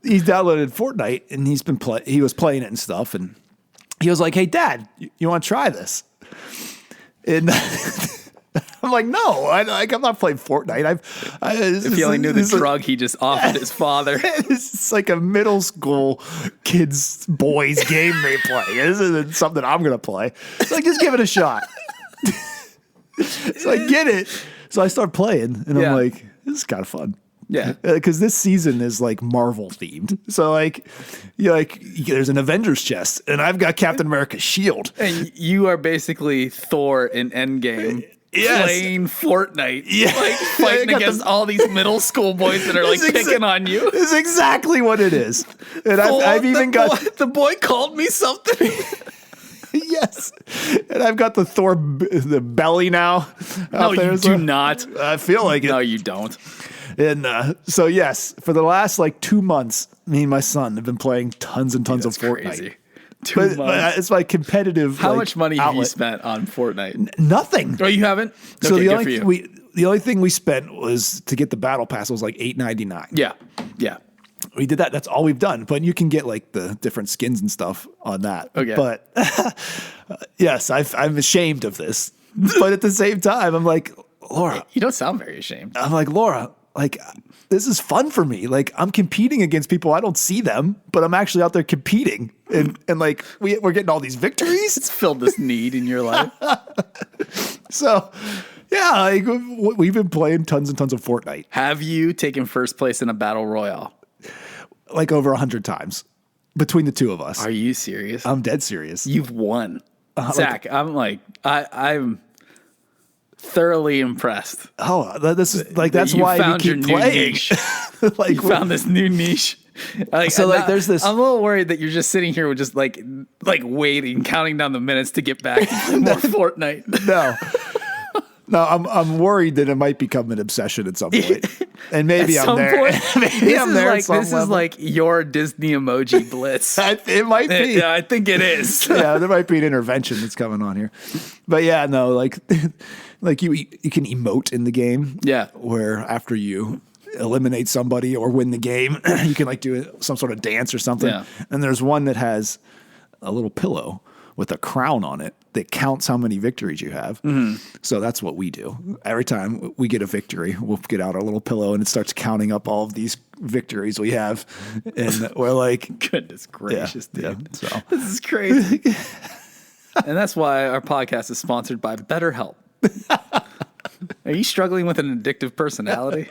he downloaded Fortnite and he was playing it and stuff. And he was like, "Hey, Dad, you want to try this?" And I'm like, "No, I'm not playing Fortnite."
If you only knew the drug he just offered his father.
It's like a middle school boys game they play. This isn't something I'm going to play. So just give it a shot. So I get it. So I start playing and I'm like, this is kind of fun.
Yeah.
Because this season is Marvel themed. So there's an Avengers chest and I've got Captain America's shield.
And you are basically Thor in Endgame. Yes. Playing Fortnite, fighting against all these middle school boys that are picking on you.
This is exactly what it is. And I've even got
the boy called me something.
Yes, and I've got the Thor the belly now.
No, you do not.
I feel like it.
No, you don't.
And so yes, for the last 2 months, me and my son have been playing tons and tons of Fortnite.
Crazy.
But it's my competitive.
How much money have you spent on Fortnite?
Nothing.
Oh, you haven't?
So the only thing we spent was to get the battle pass. It was $8.99.
Yeah, yeah.
We did that. That's all we've done. But you can get the different skins and stuff on that.
Okay.
But yes, I'm ashamed of this. But at the same time, I'm like, Laura.
You don't sound very ashamed.
I'm like, Laura, this is fun for me. I'm competing against people. I don't see them, but I'm actually out there competing. And we're getting all these victories.
It's filled this need in your life.
So, yeah, we've been playing tons and tons of Fortnite.
Have you taken first place in a battle royale?
Over 100 times between the two of us.
Are you serious?
I'm dead serious.
You've won. Zach, I'm thoroughly impressed.
Oh, this is that's why we keep playing.
You found this new niche.
There's this.
I'm a little worried that you're just sitting here with just waiting, counting down the minutes to get back to play more Fortnite.
No, I'm worried that it might become an obsession at some point, and maybe I'm there. Maybe I'm there.
This is your Disney emoji blitz.
It might be.
Yeah, I think it is.
Yeah, there might be an intervention that's coming on here, but yeah, no, you can emote in the game.
Yeah,
where after you eliminate somebody or win the game, you can do some sort of dance or something. Yeah. And there's one that has a little pillow with a crown on it that counts how many victories you have. Mm-hmm. So that's what we do. Every time we get a victory, we'll get out our little pillow and it starts counting up all of these victories we have. And we're like,
goodness gracious, dude. Yeah,
so
this is crazy. And that's why our podcast is sponsored by BetterHelp. Are you struggling with an addictive personality?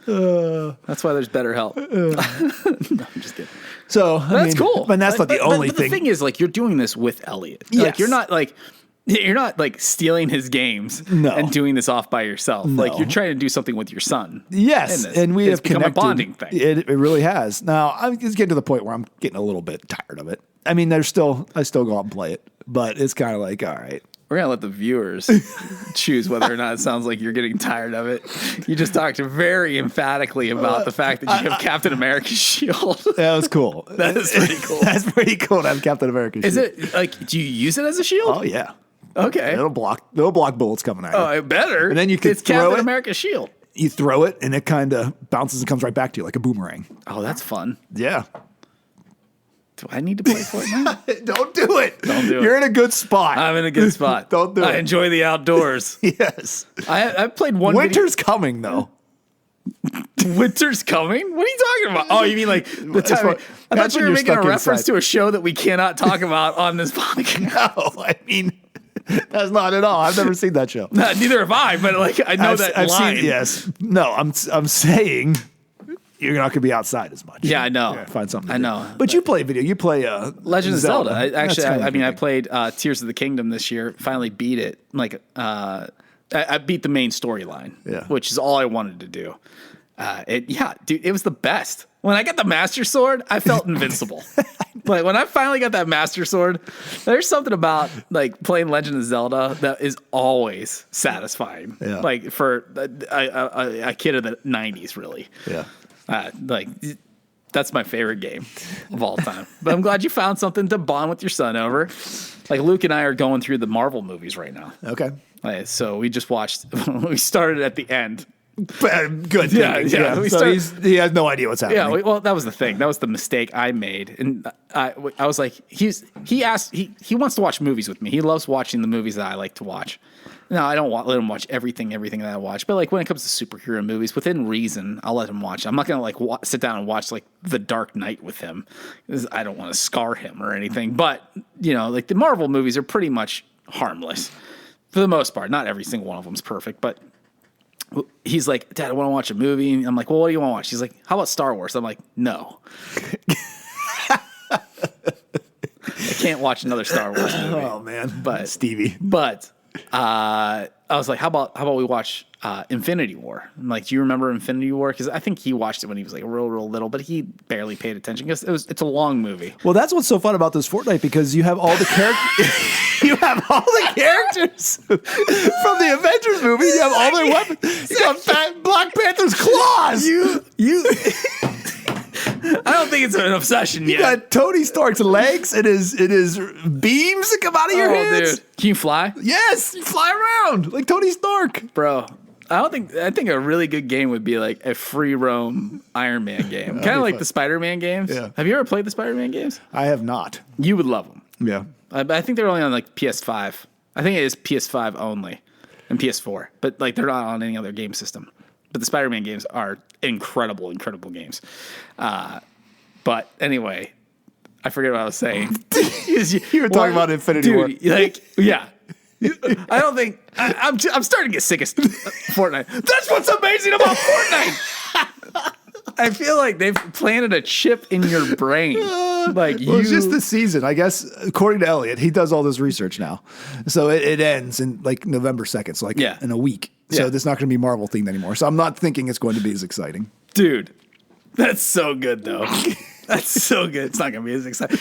That's why there's BetterHelp. No, I'm just kidding.
So
that's cool.
But that's not the only thing.
The thing is, you're doing this with Elliot.
Yes.
You're not stealing his games and doing this off by yourself.
No.
You're trying to do something with your son.
Yes, and we have
become
connected.
A bonding thing.
It really has. Now I'm just getting to the point where I'm getting a little bit tired of it. I mean, I still go out and play it, but it's kind of all right.
We're going to let the viewers choose whether or not it sounds like you're getting tired of it. You just talked very emphatically about the fact that you have Captain America's shield.
That was cool.
That is pretty cool.
That's pretty cool to have Captain America's shield.
Is it do you use it as a shield?
Oh, yeah.
Okay.
It'll block bullets coming at you.
Oh, it better.
And then you can
it's Captain America's shield.
You throw it and it kind of bounces and comes right back to you like a boomerang.
Oh, that's fun.
Yeah.
Do I need to play Fortnite?
Don't do it.
Don't do it.
You're in a good spot.
I'm in a good spot.
Don't do it.
I enjoy the outdoors.
Yes.
I played one.
Winter's coming, though.
Winter's coming? What are you talking about? Oh, you mean the time? I thought you were making a reference to a show that we cannot talk about on this podcast.
No, I mean, that's not at all. I've never seen that show.
No, neither have I, but I know I've line.
Seen, yes. No, I'm saying you're not going to be outside as much.
Yeah, I know.
Yeah, find something.
I know.
But you play video. You play
Legend of Zelda. I played Tears of the Kingdom this year. Finally beat it. I beat the main storyline, which is all I wanted to do. Dude, it was the best. When I got the Master Sword, I felt invincible. Like when I finally got that Master Sword, there's something about like playing Legend of Zelda that is always satisfying. Yeah. Like for a kid of the 90s, really.
Yeah.
Like that's my favorite game of all time. But I'm glad you found something to bond with your son over. Like Luke and I are going through the Marvel movies right now.
Okay.
So we just watched. We started at the end.
Good. Yeah. So he has no idea what's happening.
Yeah. Well, that was the thing. That was the mistake I made, and I was like, he wants to watch movies with me. He loves watching the movies that I like to watch. No, I don't let him watch everything that I watch. But like when it comes to superhero movies, within reason, I'll let him watch. I'm not gonna like sit down and watch like The Dark Knight with him, because I don't want to scar him or anything. But like the Marvel movies are pretty much harmless for the most part. Not every single one of them is perfect, but he's like, Dad, I want to watch a movie. And I'm like, well, what do you want to watch? He's like, how about Star Wars? I'm like, no. I can't watch another Star Wars movie.
Oh man,
but
Stevie.
But I was like, how about we watch Infinity War? I'm like, do you remember Infinity War? Because I think he watched it when he was like real little, but he barely paid attention because it's a long movie.
Well, that's what's so fun about this Fortnite, because you have all the characters. You have all the characters from the Avengers movie. You have all their weapons. You got Black Panther's claws.
I don't think it's an obsession yet.
You got Tony Stark's legs and his beams that come out of your hands.
Dude. Can you fly?
Yes, you fly around like Tony Stark.
Bro, I think a really good game would be like a free roam Iron Man game. Kind of like fun. The Spider-Man games.
Yeah.
Have you ever played the Spider-Man games?
I have not.
You would love them.
Yeah.
I think they're only on like PS5. I think it is PS5 only and PS4, but like they're not on any other game system. But the Spider-Man games are incredible games. But anyway, I forget what I was saying.
You were talking about Infinity War.
Like, yeah. I don't think I'm starting to get sick of Fortnite. That's what's amazing about Fortnite. I feel like they've planted a chip in your brain.
It's just the season, I guess. According to Elliot, he does all this research now, so it ends in like November 2nd, so like in a week. So it's not going to be Marvel themed anymore. So I'm not thinking it's going to be as exciting.
Dude, that's so good though. That's so good. It's not going to be as exciting.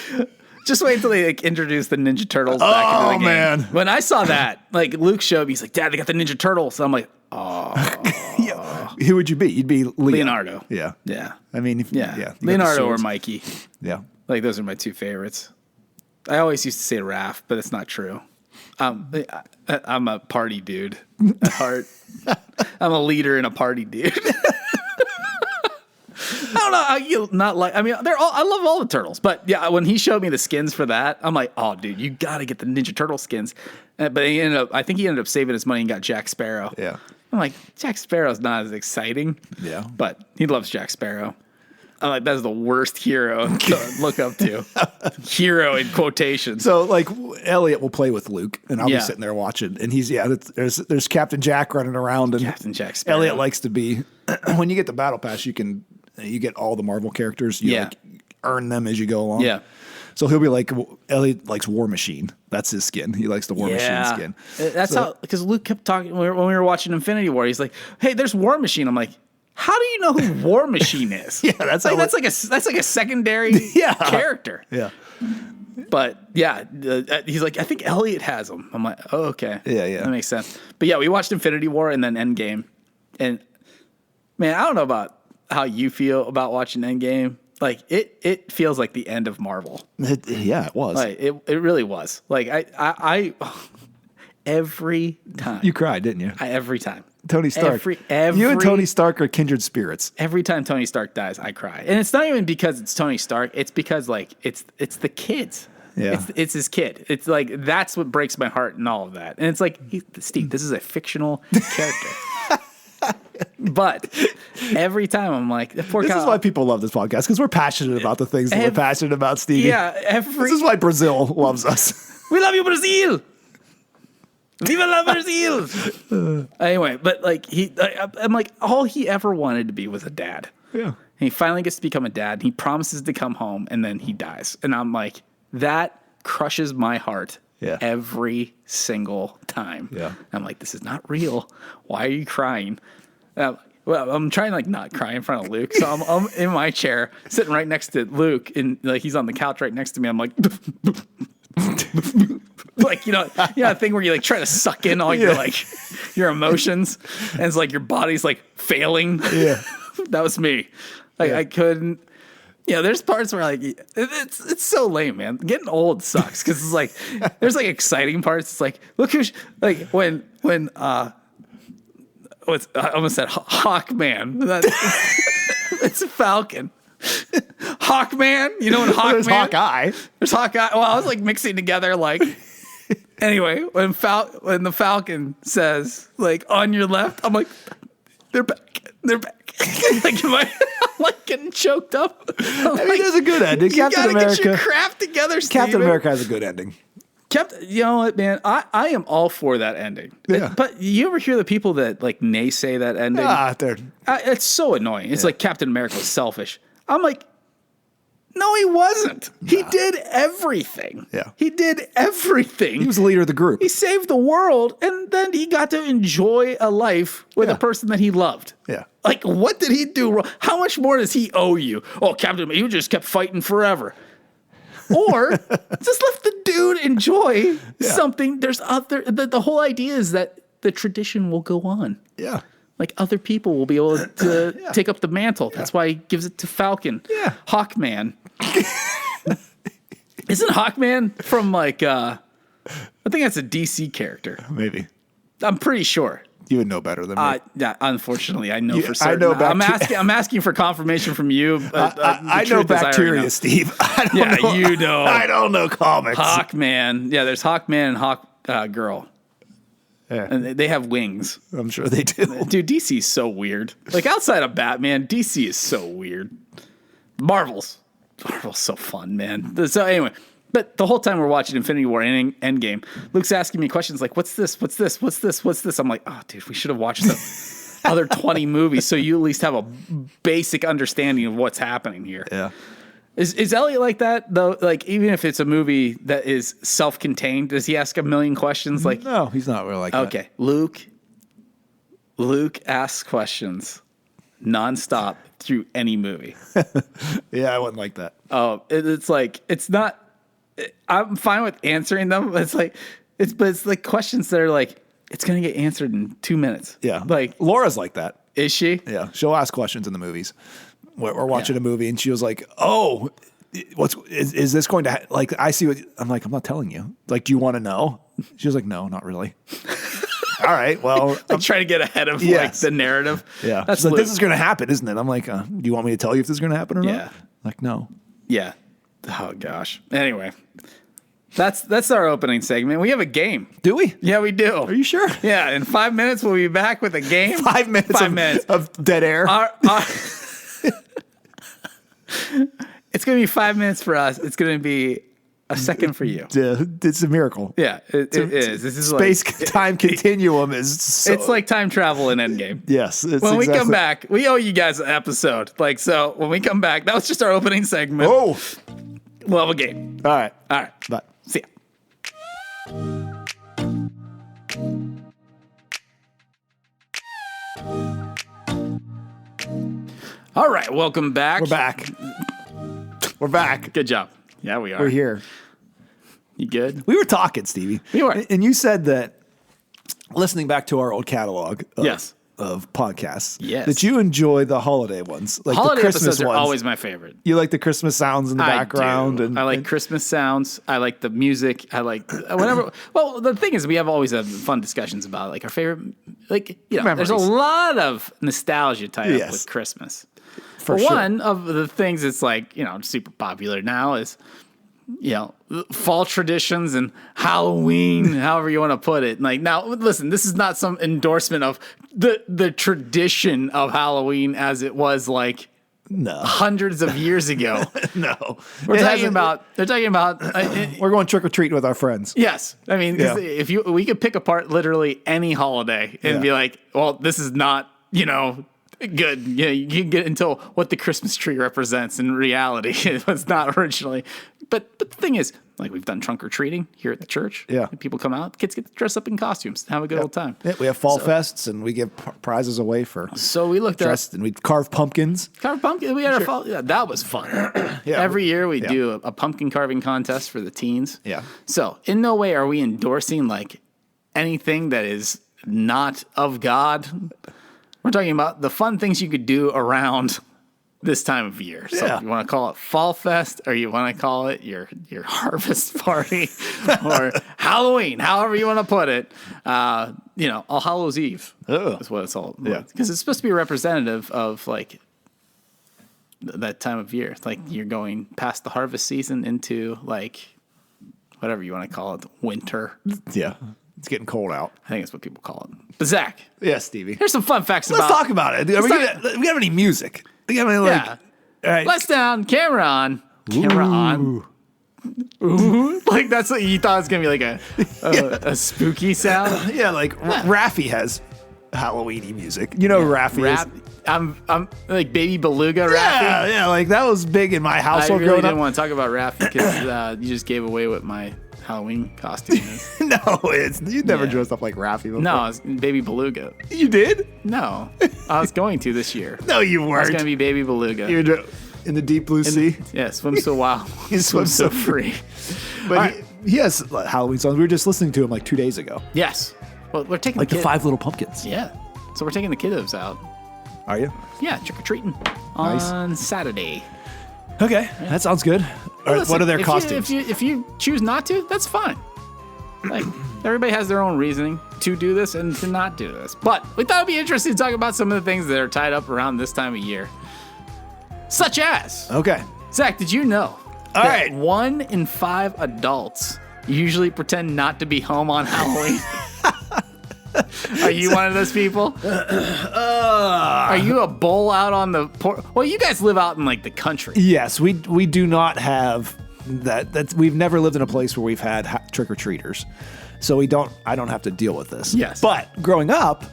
Just wait until they like introduce the Ninja Turtles back into the game. Man. When I saw that, like Luke showed me, he's like, Dad, they got the Ninja Turtles. So I'm like, oh.
Who would you be? You'd be
Leonardo.
Yeah.
Yeah.
I mean,
Leonardo or Mikey.
Yeah.
Like those are my two favorites. I always used to say Raph, but it's not true. I'm a party dude at heart. I'm a leader and a party dude. I don't know how you not like. I mean, I love all the turtles, but yeah, when he showed me the skins for that, I'm like, oh, dude, you got to get the Ninja Turtle skins. But I think he ended up saving his money and got Jack Sparrow.
Yeah.
I'm like, Jack Sparrow's not as exciting.
Yeah.
But he loves Jack Sparrow. I'm like, that's the worst hero to look up to. Hero in quotations.
So, like, Elliot will play with Luke, and I'll be sitting there watching. And he's, there's Captain Jack running around. And
Captain Jack Sparrow.
Elliot likes to be, when you get the Battle Pass, you get all the Marvel characters. You like, earn them as you go along.
Yeah.
So he'll be like, Elliot likes War Machine. That's his skin. He likes the War Machine skin.
That's how, because Luke kept talking when we were watching Infinity War. He's like, hey, there's War Machine. I'm like, how do you know who War Machine is?
That's
like a secondary character.
Yeah.
But he's like, I think Elliot has him. I'm like, oh, okay.
Yeah.
That makes sense. But yeah, we watched Infinity War and then Endgame. And man, I don't know about how you feel about watching Endgame. Like it feels like the end of Marvel.
It was.
Like it really was. Like I every time.
You cried, didn't you?
Every time.
Tony Stark. You and Tony Stark are kindred spirits.
Every time Tony Stark dies, I cry. And it's not even because it's Tony Stark. It's because like it's the kids.
Yeah.
It's his kid. It's like that's what breaks my heart and all of that. And it's like, Steve, this is a fictional character. But every time I'm like,
this is why people love this podcast, because we're passionate about the things that we're passionate about, Stevie.
Yeah,
this is why Brazil loves us.
We love you, Brazil. Viva la Brazil. Anyway, but like I'm like, all he ever wanted to be was a dad.
Yeah.
And he finally gets to become a dad. And he promises to come home, and then he dies. And I'm like, that crushes my heart.
Yeah.
Every single time.
Yeah.
I'm like, this is not real. Why are you crying? well, I'm trying to like not cry in front of Luke. So I'm in my chair, sitting right next to Luke, and like he's on the couch right next to me. I'm like, like a thing where you like try to suck in all your like your emotions, and it's like your body's like failing.
Yeah,
that was me. Like I couldn't. Yeah, there's parts where like it's so lame, man. Getting old sucks because it's like there's like exciting parts. It's like look who's like when I almost said Hawkman. It's a Falcon. Hawkman, you know when Hawkman?
There's Hawkeye.
There's Hawkeye. Well, I was like mixing together like. Anyway, when the Falcon says like on your left, I'm like they're back. Like I'm like getting choked up.
There's a good ending.
Captain America. Get your crap together, Steven.
Captain America has a good ending.
You know what, man? I am all for that ending.
Yeah.
But you ever hear the people that like naysay that ending? It's so annoying. It's like Captain America was selfish. I'm like, no, he wasn't. Nah. He did everything.
Yeah.
He did everything.
He was the leader of the group.
He saved the world, and then he got to enjoy a life with a person that he loved.
Yeah.
Like, what did he do wrong? How much more does he owe you? Oh, Captain, you just kept fighting forever. Or just let the dude enjoy something. There's the whole idea is that the tradition will go on.
Yeah.
Like other people will be able to take up the mantle. That's why he gives it to Falcon.
Yeah.
Hawkman. Isn't Hawkman from like I think that's a DC character.
Maybe.
I'm pretty sure.
You would know better than me.
Yeah, unfortunately, I know for certain.
I know
I'm asking for confirmation from you.
I know bacteria, Steve.
You know.
I don't know comics.
Hawkman. Yeah, there's Hawkman and Hawk Girl.
Yeah.
And they have wings.
I'm sure they do.
Dude, DC is so weird. Like outside of Batman, DC is so weird. Marvel's so fun, man. So anyway, but the whole time we're watching Infinity War and Endgame, Luke's asking me questions like, what's this? What's this? What's this? What's this? I'm like, oh, dude, we should have watched the other 20 movies so you at least have a basic understanding of what's happening here.
Yeah.
Is Elliot like that though? Like even if it's a movie that is self-contained, does he ask a million questions? Like
no, he's not really like that.
Okay, Luke asks questions nonstop through any movie.
Yeah, I wouldn't like that.
Oh, it's like it's not. I'm fine with answering them. But it's like questions that are like it's gonna get answered in 2 minutes.
Yeah,
like
Laura's like that.
Is she?
Yeah, she'll ask questions in the movies. We're watching a movie and she was like, "Oh, is this going to like?" I see what I'm like. I'm not telling you. Like, do you want to know? She was like, "No, not really." All right. Well,
I'm trying to get ahead of like the narrative.
Yeah, that's like, this is going to happen, isn't it? I'm like, do you want me to tell you if this is going to happen or not? Like, no.
Yeah. Oh gosh. Anyway, that's our opening segment. We have a game.
Do we?
Yeah, we do.
Are you sure?
Yeah. In 5 minutes, we'll be back with a game.
5 minutes. 5 minutes of dead air.
It's going to be 5 minutes for us. It's going to be a second for you.
It's a miracle.
Yeah, it is. This is
space-time continuum is so...
It's like time travel in Endgame.
Yes.
When we come back, we owe you guys an episode. Like, so when we come back, that was just our opening segment.
Oh.
We'll have a game.
All right.
Bye. See ya. All right, welcome back.
We're back.
Good job. Yeah, we are.
We're here.
You good?
We were talking, Stevie.
We were.
And you said that listening back to our old catalog of podcasts, that you enjoy the holiday ones. Like
holiday
the Christmas
episodes are
ones.
always my favorite.
You like the Christmas sounds in the background.
I like Christmas sounds. I like the music. I like whenever. Well, the thing is, we have always had fun discussions about like our favorite. Like there's a lot of nostalgia tied up with Christmas. For sure. One of the things that's like super popular now is fall traditions and Halloween, however you want to put it. Like now, listen, this is not some endorsement of the tradition of Halloween as it was like hundreds of years ago.
No,
they're talking about.
We're going trick or treating with our friends.
Yes, I mean, if we could pick apart literally any holiday and be like, well, this is not good. Yeah, you can get into what the Christmas tree represents in reality. It was not originally. But the thing is, Like we've done trunk or treating here at the church.
Yeah.
People come out. Kids get to dress up in costumes, have a good old time.
Yeah, we have fall fests and we give prizes away for.
So we looked
dressed and we carve pumpkins.
Carve pumpkins. We had our fall. Yeah, that was fun. Every year we do a pumpkin carving contest for the teens.
Yeah.
So in no way are we endorsing like anything that is not of God. We're talking about the fun things you could do around this time of year. So if you want to call it Fall Fest or you want to call it your harvest party or Halloween, however you want to put it, All Hallows Eve is what it's all about. Yeah. Because it's supposed to be representative of like that time of year. It's like you're going past the harvest season into like whatever you want to call it, winter.
Yeah. It's getting cold out.
I think that's what people call it. But Zach.
Yeah, Stevie.
Here's some fun facts
Let's talk about it. We have any music? All right.
Lights down, camera on. Camera on. Ooh. Like that's what you thought it was going to be like a spooky sound?
Yeah, like Raffi has Halloween-y music. You know Raffi is.
I'm like Baby Beluga Raffi.
Yeah, like that was big in my household
growing up. I really didn't want to talk about Raffi because you just gave away what my Halloween costume is.
No, you never dressed up like Raffi before.
No, it's Baby Beluga.
You did?
No, I was going to this year.
No, you weren't.
I was going to be Baby Beluga.
You're in the deep blue sea?
Yeah, swim so wild. He swims so free.
But he has Halloween songs. We were just listening to him like 2 days ago.
Yes. Well, we're taking
the 5 Little Pumpkins.
Yeah. So we're taking the kiddos out.
Are you?
Yeah, trick-or-treating on Saturday.
Okay, that sounds good. Listen, what are their costumes?
If you choose not to, that's fine. Like everybody has their own reasoning to do this and to not do this. But we thought it'd be interesting to talk about some of the things that are tied up around this time of year. Such as.
Okay.
Zach, did you know
All right.
1 in 5 adults usually pretend not to be home on Halloween? Are you one of those people? Are you a bull out on the porch? Well, you guys live out in like the country.
Yes, we do not have that. We've never lived in a place where we've had trick-or-treaters. So I don't have to deal with this.
Yes.
But growing up,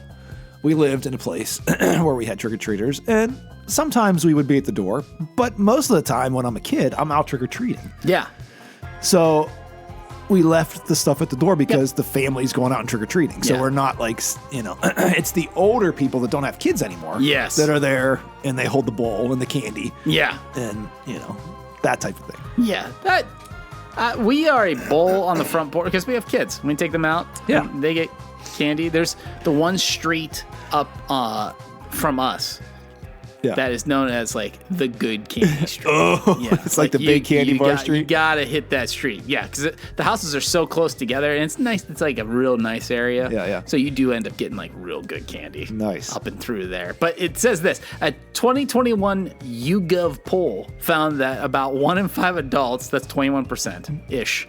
we lived in a place where we had trick-or-treaters, and sometimes we would be at the door, but most of the time when I'm a kid, I'm out trick-or-treating.
Yeah.
So we left the stuff at the door because the family's going out and trick-or-treating. So we're not like, it's the older people that don't have kids anymore.
Yes.
That are there and they hold the bowl and the candy.
Yeah.
And, that type of thing.
Yeah. We are a bowl on the front porch because we have kids. We take them out.
Yeah.
They get candy. There's the one street up from us. Yeah. That is known as like the good candy street.
It's like the big candy bar street.
You gotta hit that street, because the houses are so close together, and it's nice. It's like a real nice area.
Yeah.
So you do end up getting like real good candy.
Nice
up and through there. But it says this: a 2021 YouGov poll found that about 1 in 5 adults, that's 21% ish,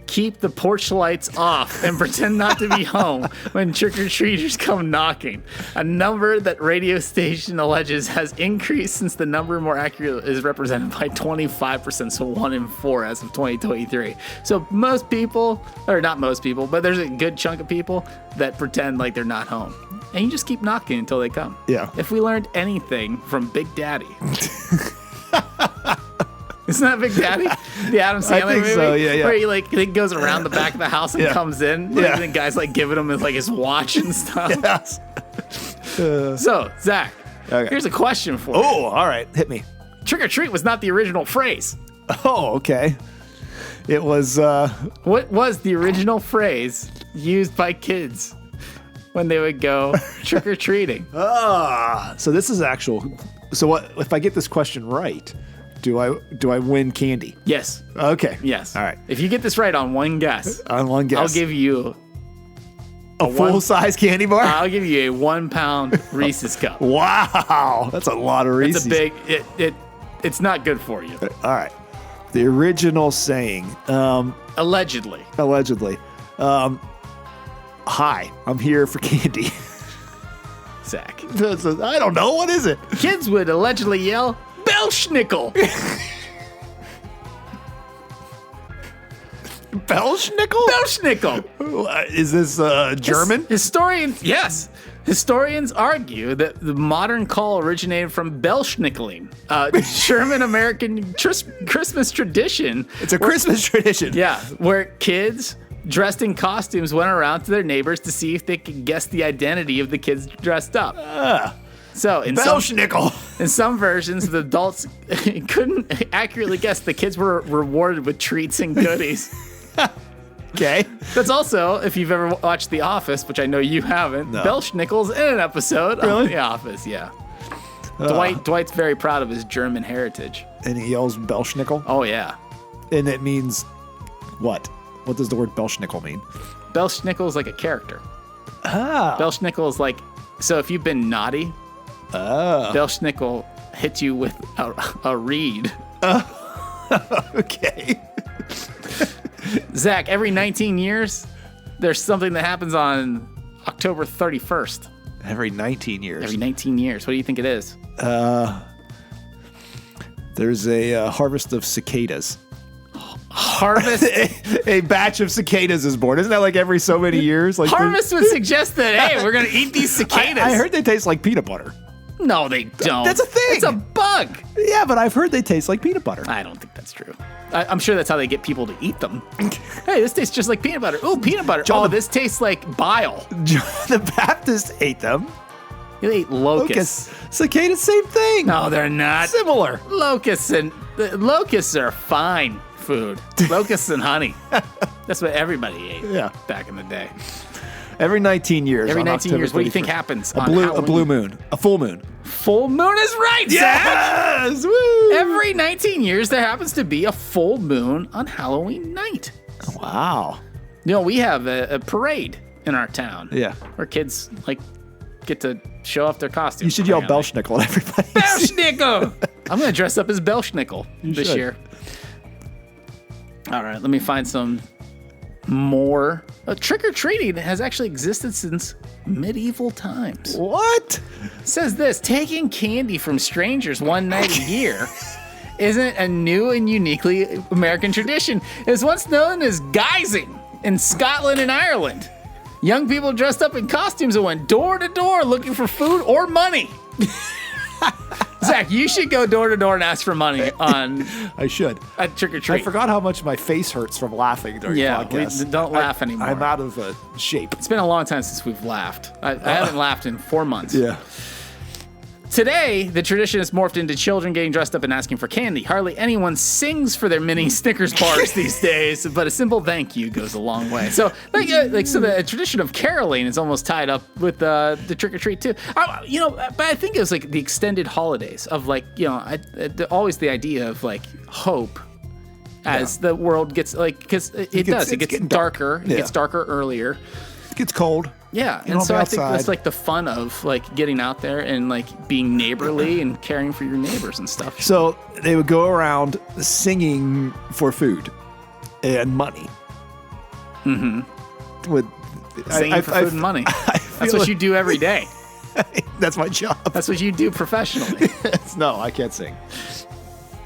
keep the porch lights off and pretend not to be home when trick-or-treaters come knocking. A number that radio station alleges has increased since the number more accurate is represented by 25%, so 1 in 4 as of 2023. So most people, or not most people, but there's a good chunk of people that pretend like they're not home. And you just keep knocking until they come.
Yeah.
If we learned anything from Big Daddy... Isn't that Big Daddy? The Adam Sandler movie?
So, yeah.
Where he goes around the back of the house and comes in.
Yeah.
And the guy's like giving him his watch and stuff.
Yes.
So, Zach, here's a question for you.
Oh, all right. Hit me.
Trick or treat was not the original phrase.
Oh, okay. It was...
What was the original phrase used by kids when they would go trick or treating?
So this is actual... So what if I get this question right... Do I win candy?
Yes.
Okay.
Yes.
All right.
If you get this right on one guess,
I'll
give you
a full-size candy bar.
I'll give you a 1 pound Reese's cup.
Wow, that's a lot of Reese's.
It's a big. It's not good for you.
All right. The original saying.
Allegedly.
Hi, I'm here for candy.
Zach.
I don't know. What is it?
Kids would allegedly yell, Belschnickel.
Belschnickel?
Belschnickel.
Is this German?
Yes. Historians argue that the modern call originated from Belschnickeling, a German-American Christmas tradition.
It's a Christmas tradition.
Yeah, where kids dressed in costumes went around to their neighbors to see if they could guess the identity of the kids dressed up. So in some versions, the adults couldn't accurately guess. The kids were rewarded with treats and goodies.
Okay.
That's also, if you've ever watched The Office, which I know you haven't, no. Belschnickel's in an episode of The Office, yeah. Dwight's very proud of his German heritage.
And he yells Belschnickel?
Oh, yeah.
And it means what? What does the word Belschnickel mean?
Belschnickel is like a character.
Ah.
Belschnickel is like, so if you've been naughty, Belschnickel hits you with a reed.
Okay.
Zach, every 19 years, there's something that happens on October 31st.
Every 19 years?
Every 19 years. What do you think it is?
There's a harvest of cicadas.
Harvest?
a batch of cicadas is born. Isn't that like every so many years? Like
harvest would suggest that, hey, we're going to eat these cicadas.
I heard they taste like peanut butter.
No, they don't.
That's a thing.
It's a bug.
Yeah, but I've heard they taste like peanut butter.
I don't think that's true. I'm sure that's how they get people to eat them. Hey, this tastes just like peanut butter. Ooh, peanut butter. This tastes like bile.
John the Baptist ate them.
He ate locusts.
Cicadas, same thing.
No, they're not.
Similar.
Locusts are fine food. Locusts and honey. That's what everybody ate back in the day.
Every 19 years.
Every 19 years, what do you think happens on
Halloween? A blue moon. A full moon.
Full moon is right,
yes!
Zach! Woo! Every 19 years, there happens to be a full moon on Halloween night.
Wow.
You know, we have a parade in our town.
Yeah.
Where kids, get to show off their costumes.
You should yell Belschnickel at everybody.
Belschnickel! I'm going to dress up as Belschnickel this year. All right, let me find some more. Trick-or-treating has actually existed since medieval times.
What?
It says this: taking candy from strangers one night a year isn't a new and uniquely American tradition. It was once known as guising in Scotland and Ireland. Young people dressed up in costumes and went door to door looking for food or money. Zach, you should go door to door and ask for money on.
I should.
At trick or treat.
I forgot how much my face hurts from laughing during the podcast.
Don't laugh anymore.
I'm out of shape.
It's been a long time since we've laughed. I haven't laughed in 4 months.
Yeah.
Today, the tradition has morphed into children getting dressed up and asking for candy. Hardly anyone sings for their mini Snickers bars these days, but a simple thank you goes a long way. So, so the tradition of caroling is almost tied up with the trick or treat too. But I think it was like the extended holidays of always the idea of hope as the world gets because it gets darker. It gets darker earlier.
It gets cold.
Yeah, and so I think that's the fun of getting out there and being neighborly and caring for your neighbors and stuff.
So they would go around singing for food and money.
Mm-hmm. Singing for food and money. That's what you do every day.
That's my job.
That's what you do professionally.
No, I can't sing.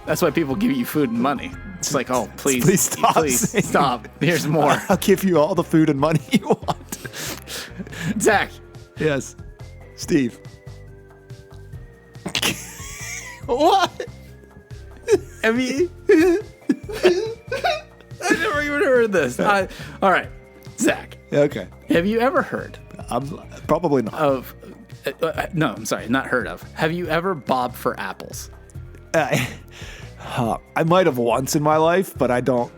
That's why people give you food and money. It's like, oh, please
stop.
Please stop. Here's more.
I'll give you all the food and money you want.
Zach.
Yes. Steve. What?
Have you? I never even heard this. All right, Zach.
Okay.
Have you ever heard?
Probably not.
Of no, I'm sorry, not heard of. Have you ever bobbed for apples?
I might have once in my life, but I don't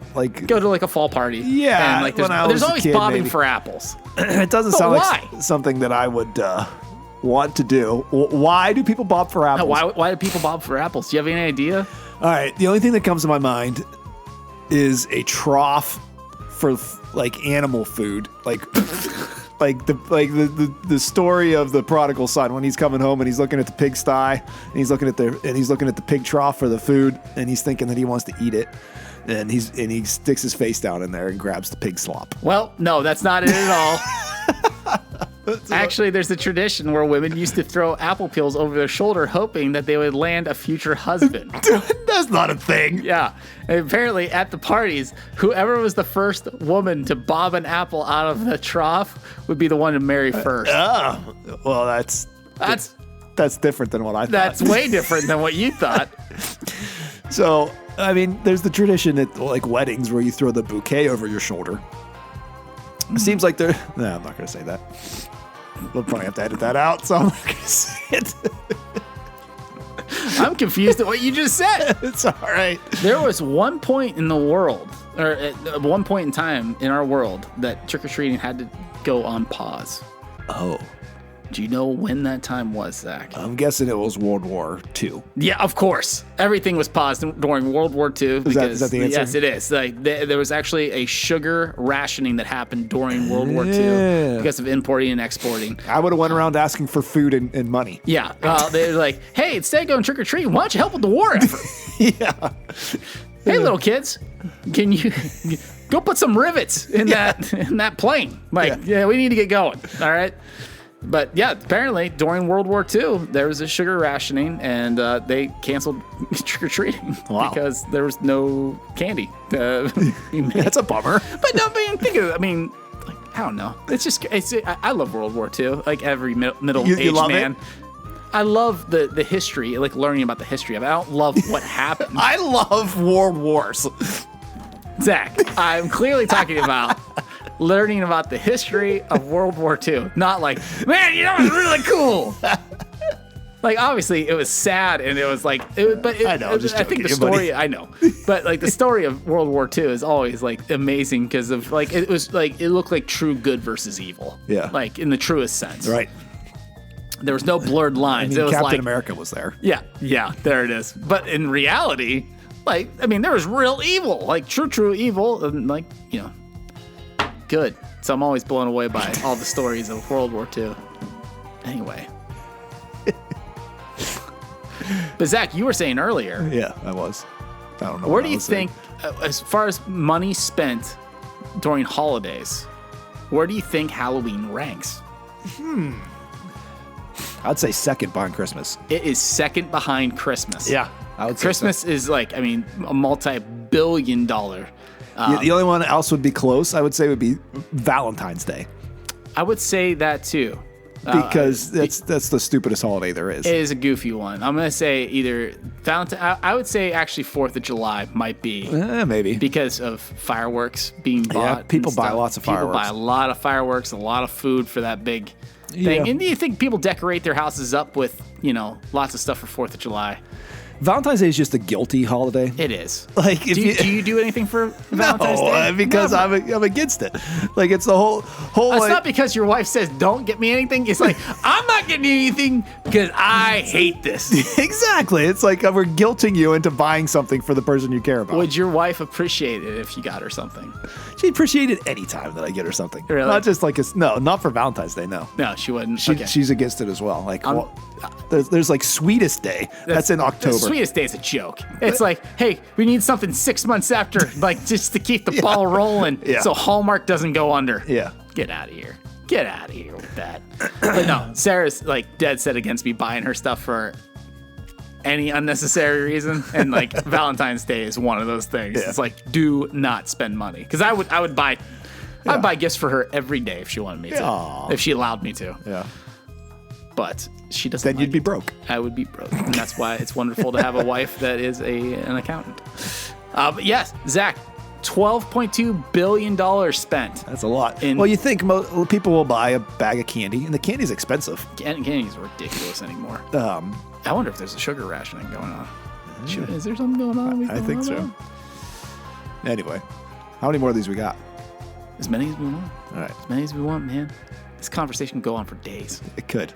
go to a fall party.
Yeah,
and there's always kid, bobbing for apples.
It doesn't sound like something that I would want to do. Why do people bob for apples?
No, why do people bob for apples? Do you have any idea?
All right, the only thing that comes to my mind is a trough for animal food, the story of the prodigal son when he's coming home and he's looking at the pigsty and he's looking at the pig trough for the food and he's thinking that he wants to eat it and he sticks his face down in there and grabs the pig slop.
Well, no, that's not it at all. Actually, there's a tradition where women used to throw apple peels over their shoulder, hoping that they would land a future husband.
That's not a thing.
Yeah. And apparently, at the parties, whoever was the first woman to bob an apple out of the trough would be the one to marry first.
Well, that's different than what I thought.
That's way different than what you thought.
So, I mean, there's the tradition at like weddings where you throw the bouquet over your shoulder. It seems like they're... No, I'm not going to say that. We'll probably have to edit that out, so I'm not going to say it.
I'm confused at what you just said.
It's all right.
There was one point in the world, or at one point in time in our world, that trick-or-treating had to go on pause.
Oh.
Do you know when that time was, Zach?
I'm guessing it was World War II.
Yeah, of course. Everything was paused during World War II.
Is that the answer?
Yes, it is. Like, there was actually a sugar rationing that happened during World War II because of importing and exporting.
I would have went around asking for food and money.
Yeah. They were like, hey, instead of going trick-or-treating, why don't you help with the war effort?
Yeah.
Hey, little kids, can you go put some rivets in that plane? Like, yeah, we need to get going. All right. But yeah, apparently during World War II, there was a sugar rationing, and they canceled trick-or-treating because there was no candy.
That's a bummer.
But no, think of it. I mean, like, I don't know. I love World War II. Like every middle-aged man. I love the history, like learning about the history of it. I don't love what happened.
I love world wars.
Zach, I'm clearly talking about learning about the history of World War II. Not like, man, it was really cool. Like, obviously, it was sad, and it was like,
I know,
I think the story, I know, but like the story of World War II is always like amazing because of like, it was like, it looked like true good versus evil.
Yeah.
Like in the truest sense.
Right.
There was no blurred lines. It was
Captain America was there.
Yeah, there it is. But in reality, like, I mean, there was real evil, like true evil, and like, you know, good. So I'm always blown away by all the stories of World War II. Anyway. But Zach, you were saying earlier.
Yeah, I was. I don't know.
Where do you think, as far as money spent during holidays, where do you think Halloween ranks?
I'd say second behind Christmas.
It is second behind Christmas.
Yeah, I would say
Christmas is like, I mean, a multi-billion-dollar.
The only one else would be close, I would say, would be Valentine's Day.
I would say that too.
Because that's the stupidest holiday there is.
It is a goofy one. I'm going to say either Valentine. I would say actually 4th of July might be.
Maybe.
Because of fireworks being bought.
Yeah, people buy lots of fireworks.
People buy a lot of fireworks, a lot of food for that big thing.
Yeah.
And do you think people decorate their houses up with, you know, lots of stuff for 4th of July?
Valentine's Day is just a guilty holiday.
It is.
Like,
do you do anything for Valentine's Day?
No, because I'm against it. Like, it's the whole.
It's not because your wife says don't get me anything. It's like, I'm not getting you anything because I hate this.
Exactly. It's like we're guilting you into buying something for the person you care about.
Would your wife appreciate it if you got her something?
She'd appreciate it any time that I get her something.
Really?
Not just like not for Valentine's Day. No.
No, she wouldn't.
She's against it as well. Like, there's like Sweetest Day. That's in October.
Sweetest Day is a joke. It's like, hey, we need something 6 months after, like just to keep the ball rolling, so Hallmark doesn't go under.
Yeah.
Get out of here. Get out of here with that. But no, Sarah's like dead set against me buying her stuff for any unnecessary reason, and like Valentine's Day is one of those things. It's like, do not spend money, because I would buy gifts for her every day if she wanted me to, if she allowed me to.
Yeah.
But she doesn't.
Then you'd be broke.
I would be broke, and that's why it's wonderful to have a wife that is an accountant. But yes, Zach, $12.2 billion spent.
That's a lot. Well, you think people will buy a bag of candy, and the candy's expensive.
Candy's ridiculous anymore. I wonder if there's a sugar rationing going on. Is there something going on?
I think so. Anyway, how many more of these we got?
As many as we want.
All right.
As many as we want, man. This conversation can go on for days.
It could.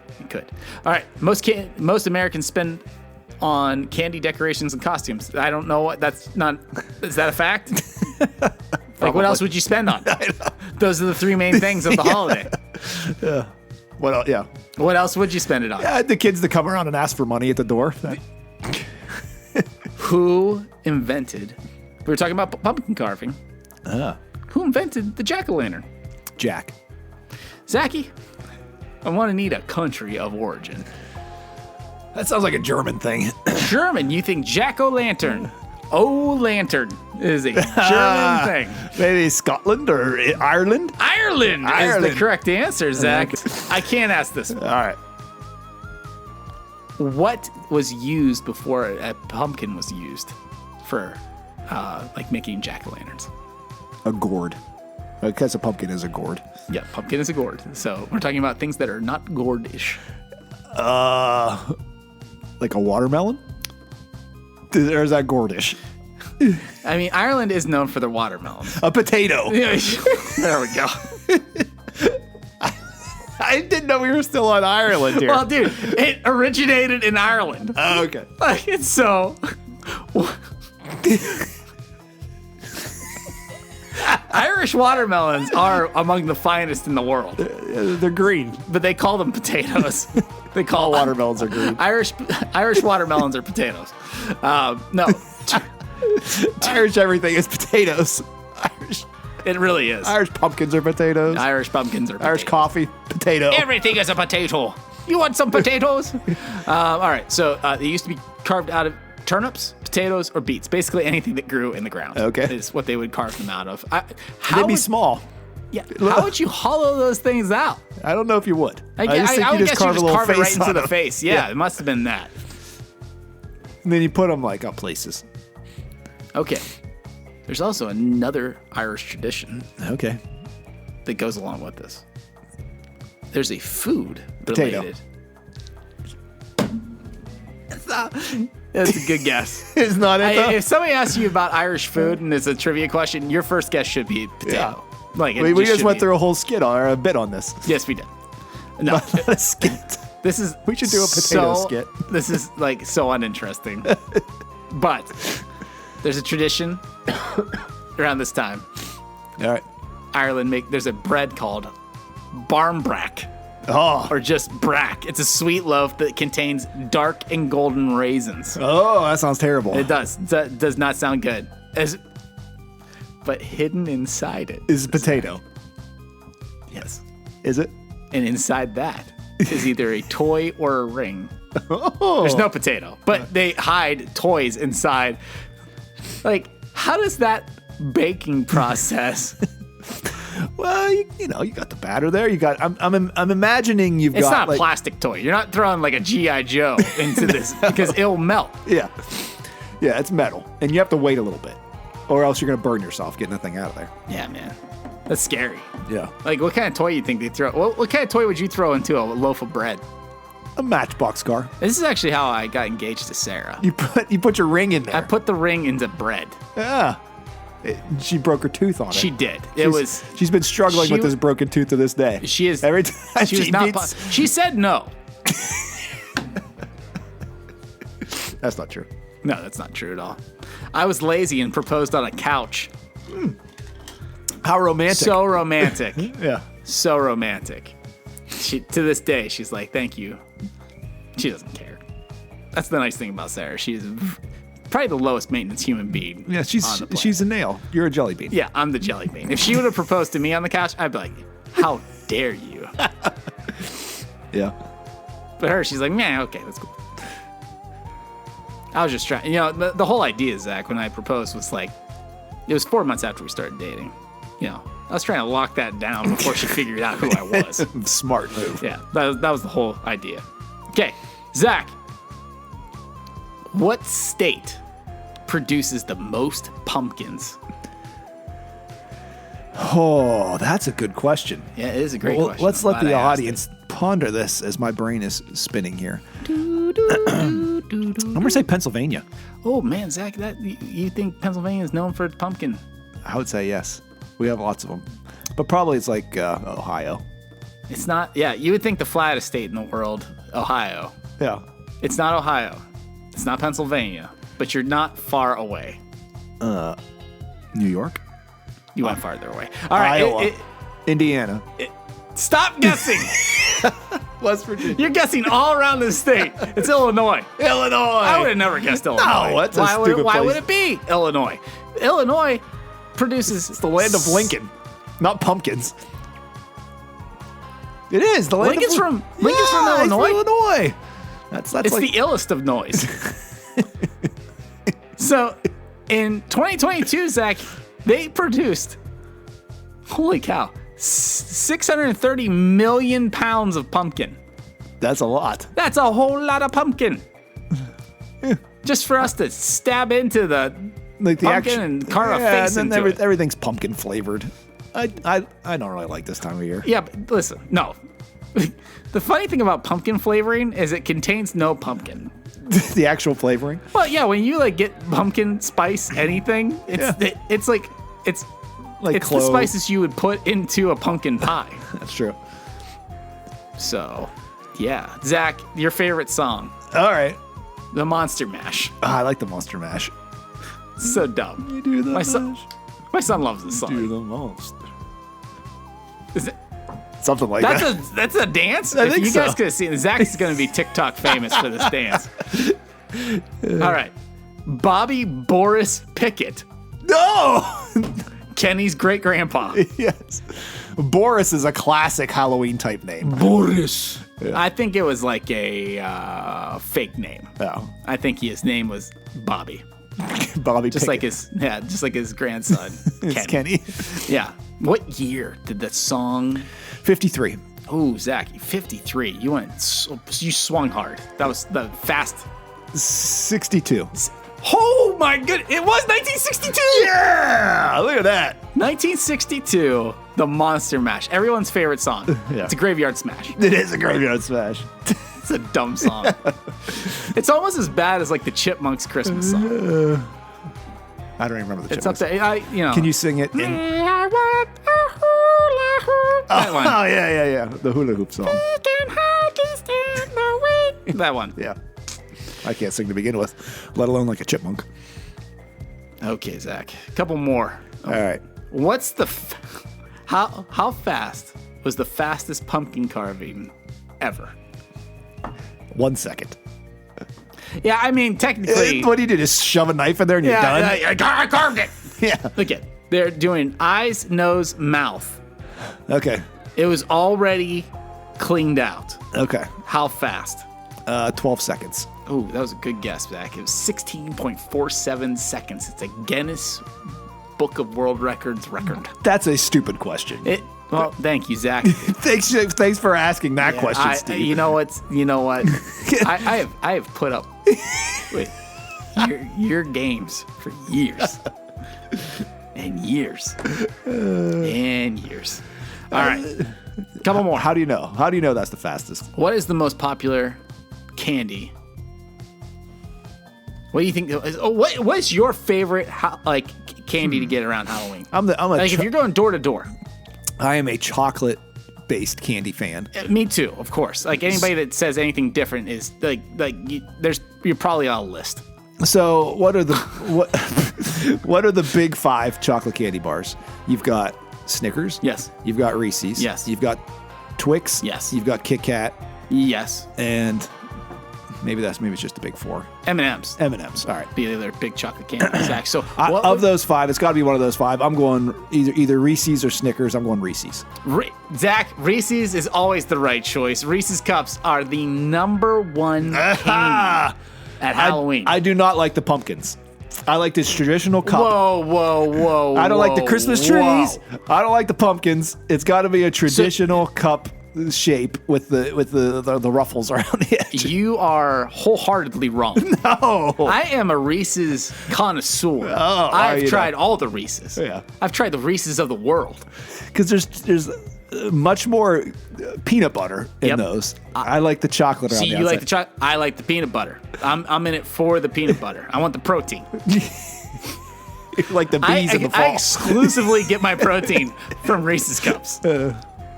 All right. Most Americans spend on candy decorations and costumes. I don't know what that's not. Is that a fact? Like, what else would you spend on? Those are the three main things of the holiday.
Yeah. What else? Yeah.
What else would you spend it on?
Yeah, the kids that come around and ask for money at the door.
Who invented? We were talking about pumpkin carving. Who invented the jack-o'-lantern?
Jack.
Zachy, I want to need a country of origin.
That sounds like a German thing.
German? You think jack-o'-lantern? O-lantern is a German thing.
Maybe Scotland or Ireland?
Ireland is the correct answer, Zach. I can't ask this one.
All right.
What was used before a pumpkin was used for like making jack-o'-lanterns?
A gourd. Because a pumpkin is a gourd.
Yeah, pumpkin is a gourd. So we're talking about things that are not gourdish.
Like a watermelon? Or is that gourdish?
I mean, Ireland is known for their watermelons.
A potato.
There we go.
I didn't know we were still on Ireland here.
Well, dude, it originated in Ireland.
Oh, okay.
Like, it's so... Irish watermelons are among the finest in the world.
They're green.
But they call them potatoes. They call
watermelons are green.
Irish watermelons are potatoes. No.
Irish everything is potatoes.
It really is.
Irish pumpkins are potatoes.
Irish pumpkins are potatoes.
Irish coffee, potato.
Everything is a potato. You want some potatoes? All right. So they used to be carved out of turnips, potatoes, or beets. Basically anything that grew in the ground.
Okay.
Is what they would carve them out of.
They'd be small.
Yeah. How would you hollow those things out?
I don't know if you would.
I would guess you just carve it right into the face. Yeah, it must have been that.
And then you put them like up places.
Okay. There's also another Irish tradition.
Okay.
That goes along with this. There's a food
potato.
Related. That's a good guess.
It's not it, though?
If somebody asks you about Irish food and it's a trivia question, your first guess should be potato.
Yeah.
Like
we just went through a whole skit or a bit on this.
Yes, we did. No,
not a skit.
We
should do a potato skit.
This is like so uninteresting. But there's a tradition around this time.
All right.
Ireland there's a bread called barmbrack.
Oh.
Or just brack. It's a sweet loaf that contains dark and golden raisins.
Oh, that sounds terrible.
It does. That does not sound good. But hidden inside it
is a potato.
Yes.
Is it?
And inside that is either a toy or a ring.
Oh.
There's no potato, but they hide toys inside. Like, how does that baking process?
Well, you know, you got the batter there. You got. I'm imagining you've got.
It's not a plastic toy. You're not throwing like a GI Joe into this because it'll melt.
Yeah, it's metal, and you have to wait a little bit, or else you're gonna burn yourself getting that thing out of there.
Yeah, man, that's scary.
Yeah.
Like, what kind of toy you think they throw? What kind of toy would you throw into a loaf of bread?
A matchbox car.
This is actually how I got engaged to Sarah.
You put your ring in there.
I put the ring into bread.
Yeah. She broke her tooth on it.
She did.
She's been struggling with this broken tooth to this day.
She is.
Every time
she said no.
That's not true.
No, that's not true at all. I was lazy and proposed on a couch.
How romantic.
So romantic.
Yeah.
So romantic. To this day, she's like, thank you. She doesn't care. That's the nice thing about Sarah. She's probably the lowest maintenance human being.
Yeah, she's a nail. You're a jelly bean.
Yeah, I'm the jelly bean. If she would have proposed to me on the couch, I'd be like, how dare you?
Yeah.
But her, she's like, man, okay, that's cool. I was just trying, the whole idea, Zach, when I proposed was like, it was 4 months after we started dating. I was trying to lock that down before she figured out who I was.
Smart move.
Yeah, that was the whole idea. Okay, Zach, what state produces the most pumpkins?
Oh, that's a good question.
Yeah, it is a great question.
Let's let the audience ponder this as my brain is spinning here. I'm going to say Pennsylvania.
Oh, man, Zach, you think Pennsylvania is known for its pumpkin?
I would say yes. We have lots of them. But probably it's like Ohio.
It's not. Yeah, you would think the flattest state in the world, Ohio.
Yeah.
It's not Ohio. It's not Pennsylvania. But you're not far away.
New York?
You went farther away. All right.
Iowa. Indiana.
Stop guessing.
West Virginia.
You're guessing all around the state. It's Illinois.
Illinois.
I would have never guessed Illinois.
No, that's a stupid place.
Why would it be Illinois? Illinois produces...
It's the land of Lincoln, not pumpkins. It is. The
Lincoln's from Illinois.
Illinois.
That's it's like the illest of noise. So, in 2022, Zach, they produced, holy cow, 630 million pounds of pumpkin.
That's a lot.
That's a whole lot of pumpkin. Just for us to stab into the pumpkin and carve a face into it.
Everything's pumpkin flavored. I don't really like this time of year.
Yeah, but listen, no. The funny thing about pumpkin flavoring is it contains no pumpkin.
The actual flavoring?
Well, yeah, when you like get pumpkin spice anything, it's like the spices you would put into a pumpkin pie.
That's true.
So, yeah. Zach, your favorite song.
All right.
The Monster Mash.
I like the Monster Mash.
So dumb.
You do the mash.
My son loves this song.
Do the monster.
Is it?
Something like that.
That's a dance?
I think
you guys could have seen it, Zach's going to be TikTok famous for this dance. All right. Bobby Boris Pickett.
No!
Kenny's great-grandpa.
Yes. Boris is a classic Halloween type name.
Boris. Yeah. I think it was like a fake name.
Oh.
I think his name was Bobby.
Bobby
just
Pickett.
Just like his grandson, Kenny. Yeah. What year did that song?
53.
Oh, Zach, 53. You swung hard. That was the fast.
62.
Oh my goodness. It was 1962.
Yeah. Look at that.
1962. The Monster Mash. Everyone's favorite song. Yeah. It's a graveyard smash.
It is a graveyard smash.
It's a dumb song. Yeah. It's almost as bad as like the Chipmunks Christmas song.
I don't even remember the
Chipmunks.
It's
up to,
Can you sing it?
I want a hula hoop. That one.
Oh, yeah. The hula hoop song.
We can hardly stand the wait. That one.
Yeah. I can't sing to begin with, let alone like a chipmunk.
Okay, Zach. A couple more.
All right.
What's the... How fast was the fastest pumpkin carving ever?
1 second.
Yeah, I mean, technically...
What do you do? Just shove a knife in there and you're done?
I carved it.
Yeah.
Look at they're doing eyes, nose, mouth.
Okay.
It was already cleaned out.
Okay.
How fast?
12 seconds.
Oh, that was a good guess, Zach. It was 16.47 seconds. It's a Guinness Book of World Records record.
That's a stupid question.
Well, thank you, Zach.
Thanks for asking that question, Steve.
You know what? I have put up with your games for years and years and years. All right, couple more.
How do you know? How do you know that's the fastest?
What is the most popular candy? What do you think? What is your favorite candy to get around Halloween? If you're going door to door.
I am a chocolate-based candy fan.
Me too, of course. Like anybody that says anything different is you're probably on a list.
So what are the big 5 chocolate candy bars? You've got Snickers.
Yes.
You've got Reese's.
Yes.
You've got Twix.
Yes.
You've got Kit Kat.
Yes.
And maybe it's just the big 4.
M&M's.
M&M's. All right.
Be the other big chocolate candy. Zach. So
of those 5, it's got to be one of those 5. I'm going either Reese's or Snickers. I'm going Reese's.
Zach, Reese's is always the right choice. Reese's Cups are the number 1 candy at Halloween.
I do not like the pumpkins. I like this traditional cup.
Whoa.
I don't like the Christmas trees. I don't like the pumpkins. It's got to be a traditional cup shape with the ruffles around the edge.
You are wholeheartly wrong.
No.
I am a Reese's connoisseur. I've tried all the Reese's.
Yeah.
I've tried the Reese's of the world.
Because there's much more peanut butter in those. I like the chocolate around the outside.
You like the chocolate. I like the peanut butter. I'm in it for the peanut butter. I want the protein.
Like the bees in the fall.
I exclusively get my protein from Reese's Cups.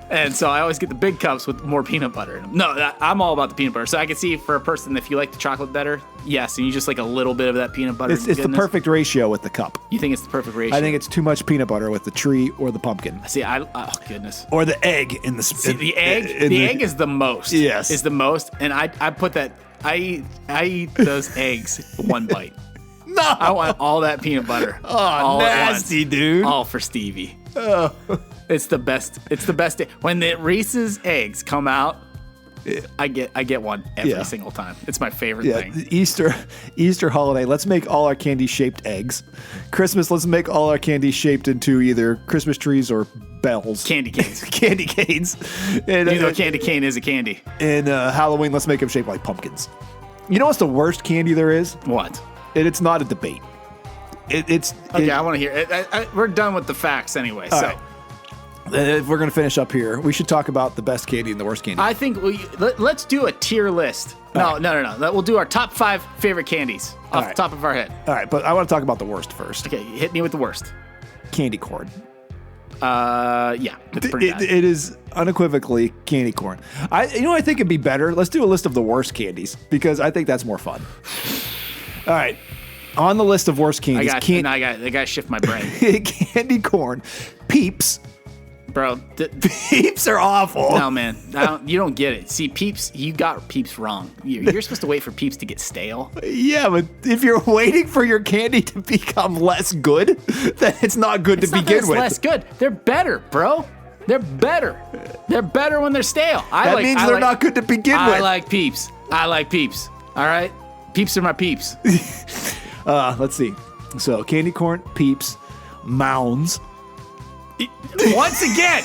And so I always get the big cups with more peanut butter in them. No, I'm all about the peanut butter. So I can see for a person, if you like the chocolate better, yes, and you just like a little bit of that peanut butter.
It's the perfect ratio with the cup.
You think it's the perfect ratio?
I think it's too much peanut butter with the tree or the pumpkin.
See, oh goodness.
Or the egg in the...
the egg? The egg is the most.
Yes.
Is the most. And I put that... I eat those eggs one bite.
No.
I want all that peanut butter.
Oh, nasty, dude.
All for Stevie. It's the best. It's the best. When the Reese's eggs come out, I get one every single time. It's my favorite thing.
Easter holiday, let's make all our candy shaped eggs. Christmas, let's make all our candy shaped into either Christmas trees or bells.
Candy canes.
Candy canes.
And, a candy cane is a candy.
And Halloween, let's make them shaped like pumpkins. You know what's the worst candy there is?
What?
And it's not a debate.
I want to hear it. We're done with the facts anyway. So.
Right. If we're going to finish up here, we should talk about the best candy and the worst candy.
I think let's do a tier list. No. We'll do our top 5 favorite candies off the top of our head.
All right, but I want to talk about the worst first.
Okay, hit me with the worst.
Candy corn.
Yeah, it's pretty bad.
It is unequivocally candy corn. I think it'd be better. Let's do a list of the worst candies because I think that's more fun. All right. On the list of worst candies,
I got to shift my brain.
Candy corn, Peeps.
Bro,
Peeps are awful.
No, man, you don't get it. See, Peeps, you got Peeps wrong. You're supposed to wait for Peeps to get stale.
Yeah, but if you're waiting for your candy to become less good, then it's not good to begin with.
Less good. They're better, bro. They're better. They're better when they're stale.
That means they're not good to begin with.
I like Peeps. All right, Peeps are my peeps.
Let's see. So candy corn, Peeps, Mounds.
Once again,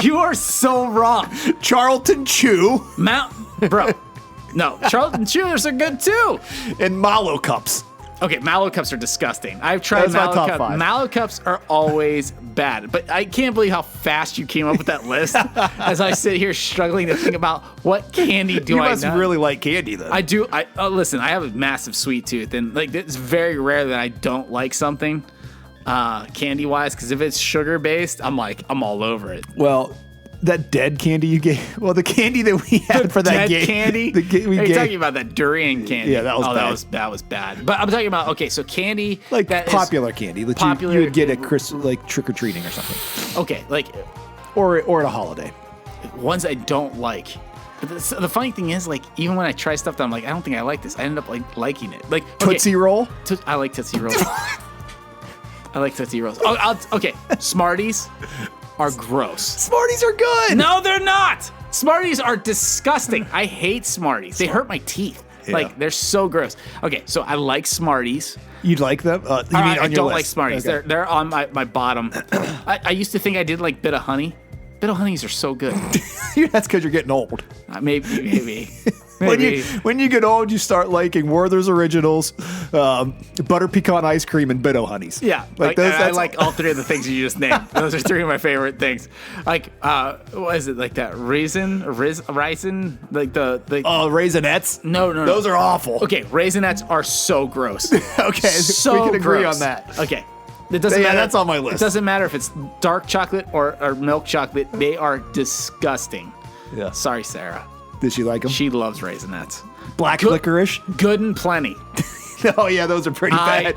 you are so wrong.
Charlton Chew.
Bro. No, Charlton Chews are good too.
And Mallow Cups.
Okay, Mallow Cups are disgusting. I've tried Mallow Cups. Mallow Cups are always bad. But I can't believe how fast you came up with that list as I sit here struggling to think about what candy do I know.
You must really like candy then.
I do. Listen, I have a massive sweet tooth. And it's very rare that I don't like something. Candy wise, because if it's sugar based, I'm all over it.
Well, that dead candy you gave, the candy that we had for that game,
candy. You're talking about that durian candy.
Yeah, that was bad.
That was bad. But I'm talking about so candy
like that popular candy that you would get at like trick or treating or something.
Okay,
or at a holiday.
Ones I don't like. But the funny thing is, even when I try stuff that I'm I don't think I like this, I end up liking it.
Tootsie Roll.
I like Tootsie Rolls. I like Tootsie Rolls. Okay. Smarties are gross.
Smarties are good.
No, they're not. Smarties are disgusting. I hate Smarties. They hurt my teeth. Yeah. They're so gross. Okay, so I like Smarties.
You'd like them?
I don't like Smarties. Okay. They're on my bottom. I used to think I did like Bit of Honey. Bit of Honeys are so good.
That's because you're getting old.
Maybe.
When you get old, you start liking Werther's Originals, butter pecan ice cream, and Bit Honeys.
Yeah, I like all 3 of the things you just named. Those are 3 of my favorite things. What is it that raisin?
Raisinets?
No.
Those are awful.
Okay, Raisinets are so gross.
Okay, so we can agree on that.
Okay. It doesn't matter.
That's on my list.
It doesn't matter if it's dark chocolate or milk chocolate. They are disgusting.
Yeah.
Sorry, Sarah.
Did she like them?
She loves Raisinets.
Black licorice?
Good and plenty.
Oh, yeah, those are pretty bad.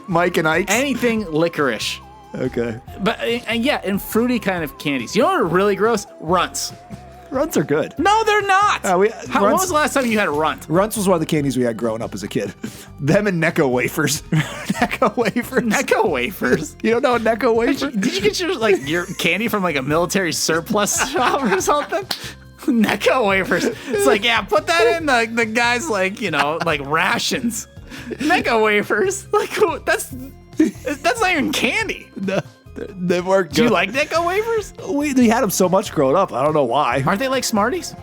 Mike and Ike's?
Anything licorice.
Okay.
But, and fruity kind of candies. You know what are really gross? Runts.
Runts are good.
No, they're not. When was the last time you had a Runt?
Runts was one of the candies we had growing up as a kid. Them and Necco wafers. Necco wafers. You don't know a Necco wafer?
Did you get your candy from a military surplus shop or something? Necco wafers. It's put that in the guys rations. Necco wafers. That's not even candy.
No. They weren't good.
Do you like Necco wafers?
We had them so much growing up. I don't know why.
Aren't they like Smarties?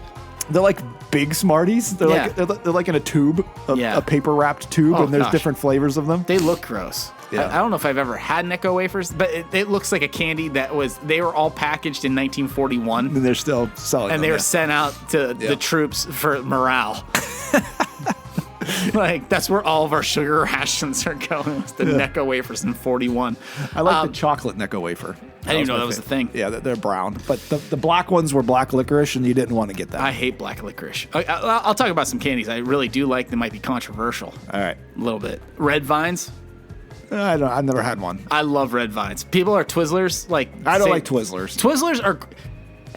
They're like big Smarties. They're like in a tube, a paper wrapped tube, and there's different flavors of them.
They look gross. Yeah. I don't know if I've ever had Necco wafers, but it looks like a candy they were all packaged in 1941.
And they're still selling
and
them,
they were sent out to the troops for morale. That's where all of our sugar rations are going. The Necco wafers in 41.
I like the chocolate Necco wafer.
I didn't know that was a thing.
Yeah, they're brown. But the black ones were black licorice, and you didn't want to get that.
I hate black licorice. I'll talk about some candies I really do like that might be controversial.
All right.
A little bit. Red Vines.
I've never had one.
I love Red Vines. People are Twizzlers.
I don't like Twizzlers.
Twizzlers are...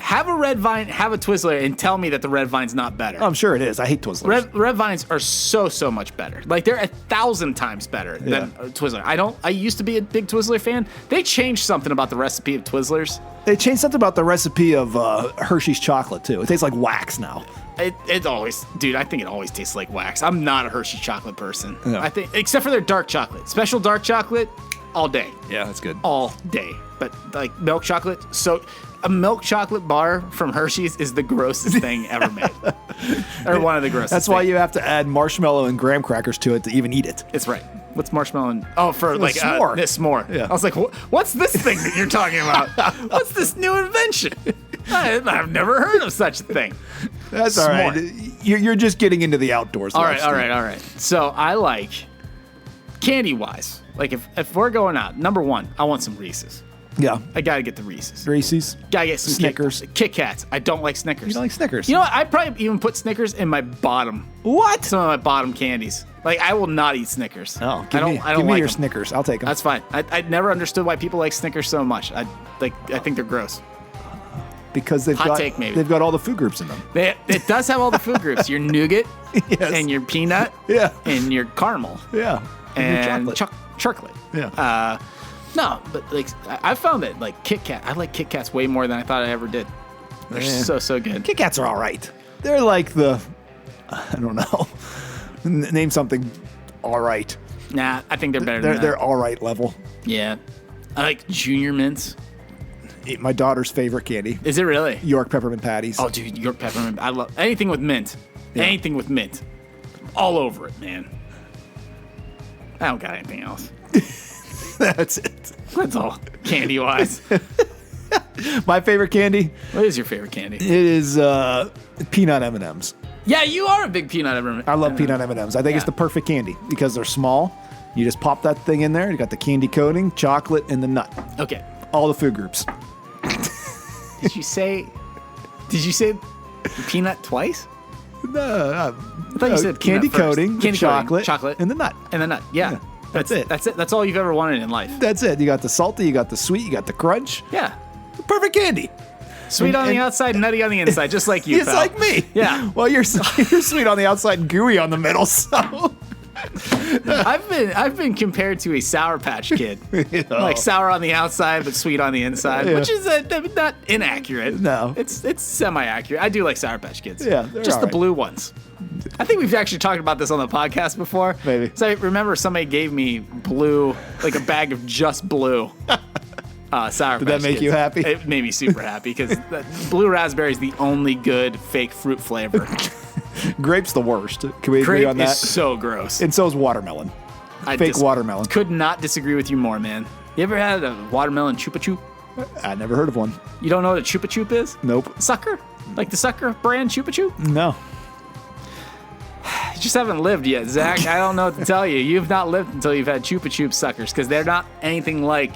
have a Red Vine, have a Twizzler, and tell me that the Red Vine's not better.
I'm sure it is. I hate Twizzlers.
Red Vines are so much better. Like, they're 1,000 times better than Twizzler. I used to be a big Twizzler fan. They changed something about the recipe of Twizzlers.
They changed something about the recipe of Hershey's chocolate, too. It tastes like wax now.
It always, dude, I think it always tastes like wax. I'm not a Hershey chocolate person. No. I think, except for their dark chocolate. Special dark chocolate, all day.
Yeah, that's good.
All day. But, like, milk chocolate, so... A milk chocolate bar from Hershey's is the grossest thing ever made. Or one of the grossest.
That's why you have to add marshmallow and graham crackers to it to even eat it.
It's right. What's marshmallow and... Oh, for like...
s'more.
S'more.
Yeah.
I was like, what's this thing that you're talking about? What's this new invention? I've never heard of such a thing.
That's all right. You're just getting into the outdoors.
All right. So I like, candy-wise, like if we're going out, number one, I want some Reese's.
Yeah.
I gotta get the Reese's.
Reese's.
Gotta get some
Snickers.
Kit Kats. I don't like Snickers.
You don't like Snickers?
You know what? I'd probably even put Snickers in my bottom.
What?
Some of my bottom candies. Like, I will not eat Snickers.
Oh, give me your Snickers. I'll take them.
That's fine. I never understood why people like Snickers so much. I think they're gross.
Because they've got all the food groups in them.
It does have all the food groups. Your nougat and your peanut and your caramel.
Yeah.
And your chocolate.
Yeah.
No, but like I found that like Kit Kat, I like Kit Kats way more than I thought I ever did. They're so good.
Kit Kats are all right. They're like I don't know. Name something all right.
Nah, I think they're better than that.
They're all right level.
Yeah. I like Junior Mints.
My daughter's favorite candy.
Is it really?
York peppermint patties.
Oh, dude, York peppermint. I love anything with mint. Yeah. Anything with mint. All over it, man. I don't got anything else.
That's it.
That's all, candy-wise.
My favorite candy?
What is your favorite candy?
It is peanut M&Ms.
Yeah, you are a big peanut M&M.
I love peanut M&Ms. I think it's the perfect candy because they're small. You just pop that thing in there. You got the candy coating, chocolate, and the nut.
Okay.
All the food groups.
Did you say peanut twice?
No.
I thought you said
candy coating, chocolate,
and
the nut.
And the nut, yeah. That's it. That's all you've ever wanted in life.
That's it. You got the salty, you got the sweet, you got the crunch.
Yeah.
Perfect candy.
Sweet on the outside, nutty on the inside, just like you,
Just like me.
Yeah.
Well, you're sweet on the outside and gooey on the middle, so...
I've been compared to a Sour Patch Kid. Like sour on the outside, but sweet on the inside, which is not inaccurate.
No.
It's semi-accurate. I do like Sour Patch Kids.
Yeah.
Just the blue ones. I think we've actually talked about this on the podcast before.
Maybe.
So I remember somebody gave me blue, like a bag of just blue Sour Patch Kids.
Did that make you happy?
It made me super happy because blue raspberry is the only good fake fruit flavor.
Grape's the worst. Can we agree on that?
Grape is so gross.
And so is watermelon. Fake watermelon.
Could not disagree with you more, man. You ever had a watermelon Chupa Chup?
I never heard of one.
You don't know what a Chupa Chup is?
Nope.
Sucker? Like the Sucker brand Chupa Chup?
No.
You just haven't lived yet, Zach. I don't know what to tell you. You've not lived until you've had Chupa Chup suckers because they're not anything like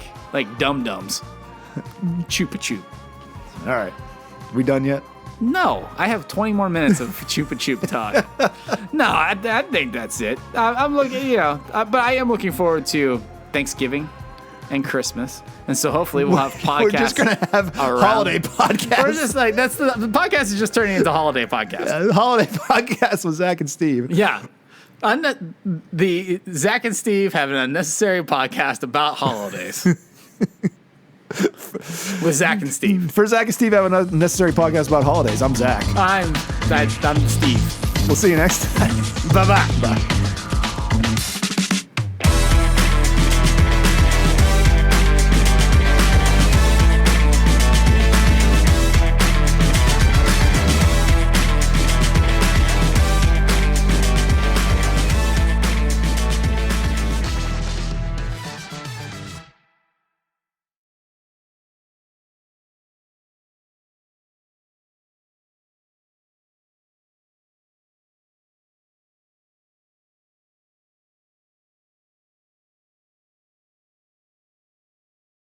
Dum Dums. Chupa Chup.
All right. We done yet?
No, I have 20 more minutes of Chupa Chup talk. No, I think that's it. I'm looking, but I am looking forward to Thanksgiving and Christmas, and so hopefully we'll have podcasts. We're
just gonna have holiday podcasts.
We're just like the podcast is just turning into holiday podcast.
Yeah, holiday podcast with Zach and Steve.
Yeah. The Zach and Steve have an unnecessary podcast about holidays. With Zach and Steve.
For Zach and Steve have a necessary podcast about holidays. I'm Zach.
I'm Steve.
We'll see you next time.
Bye-bye.
Bye.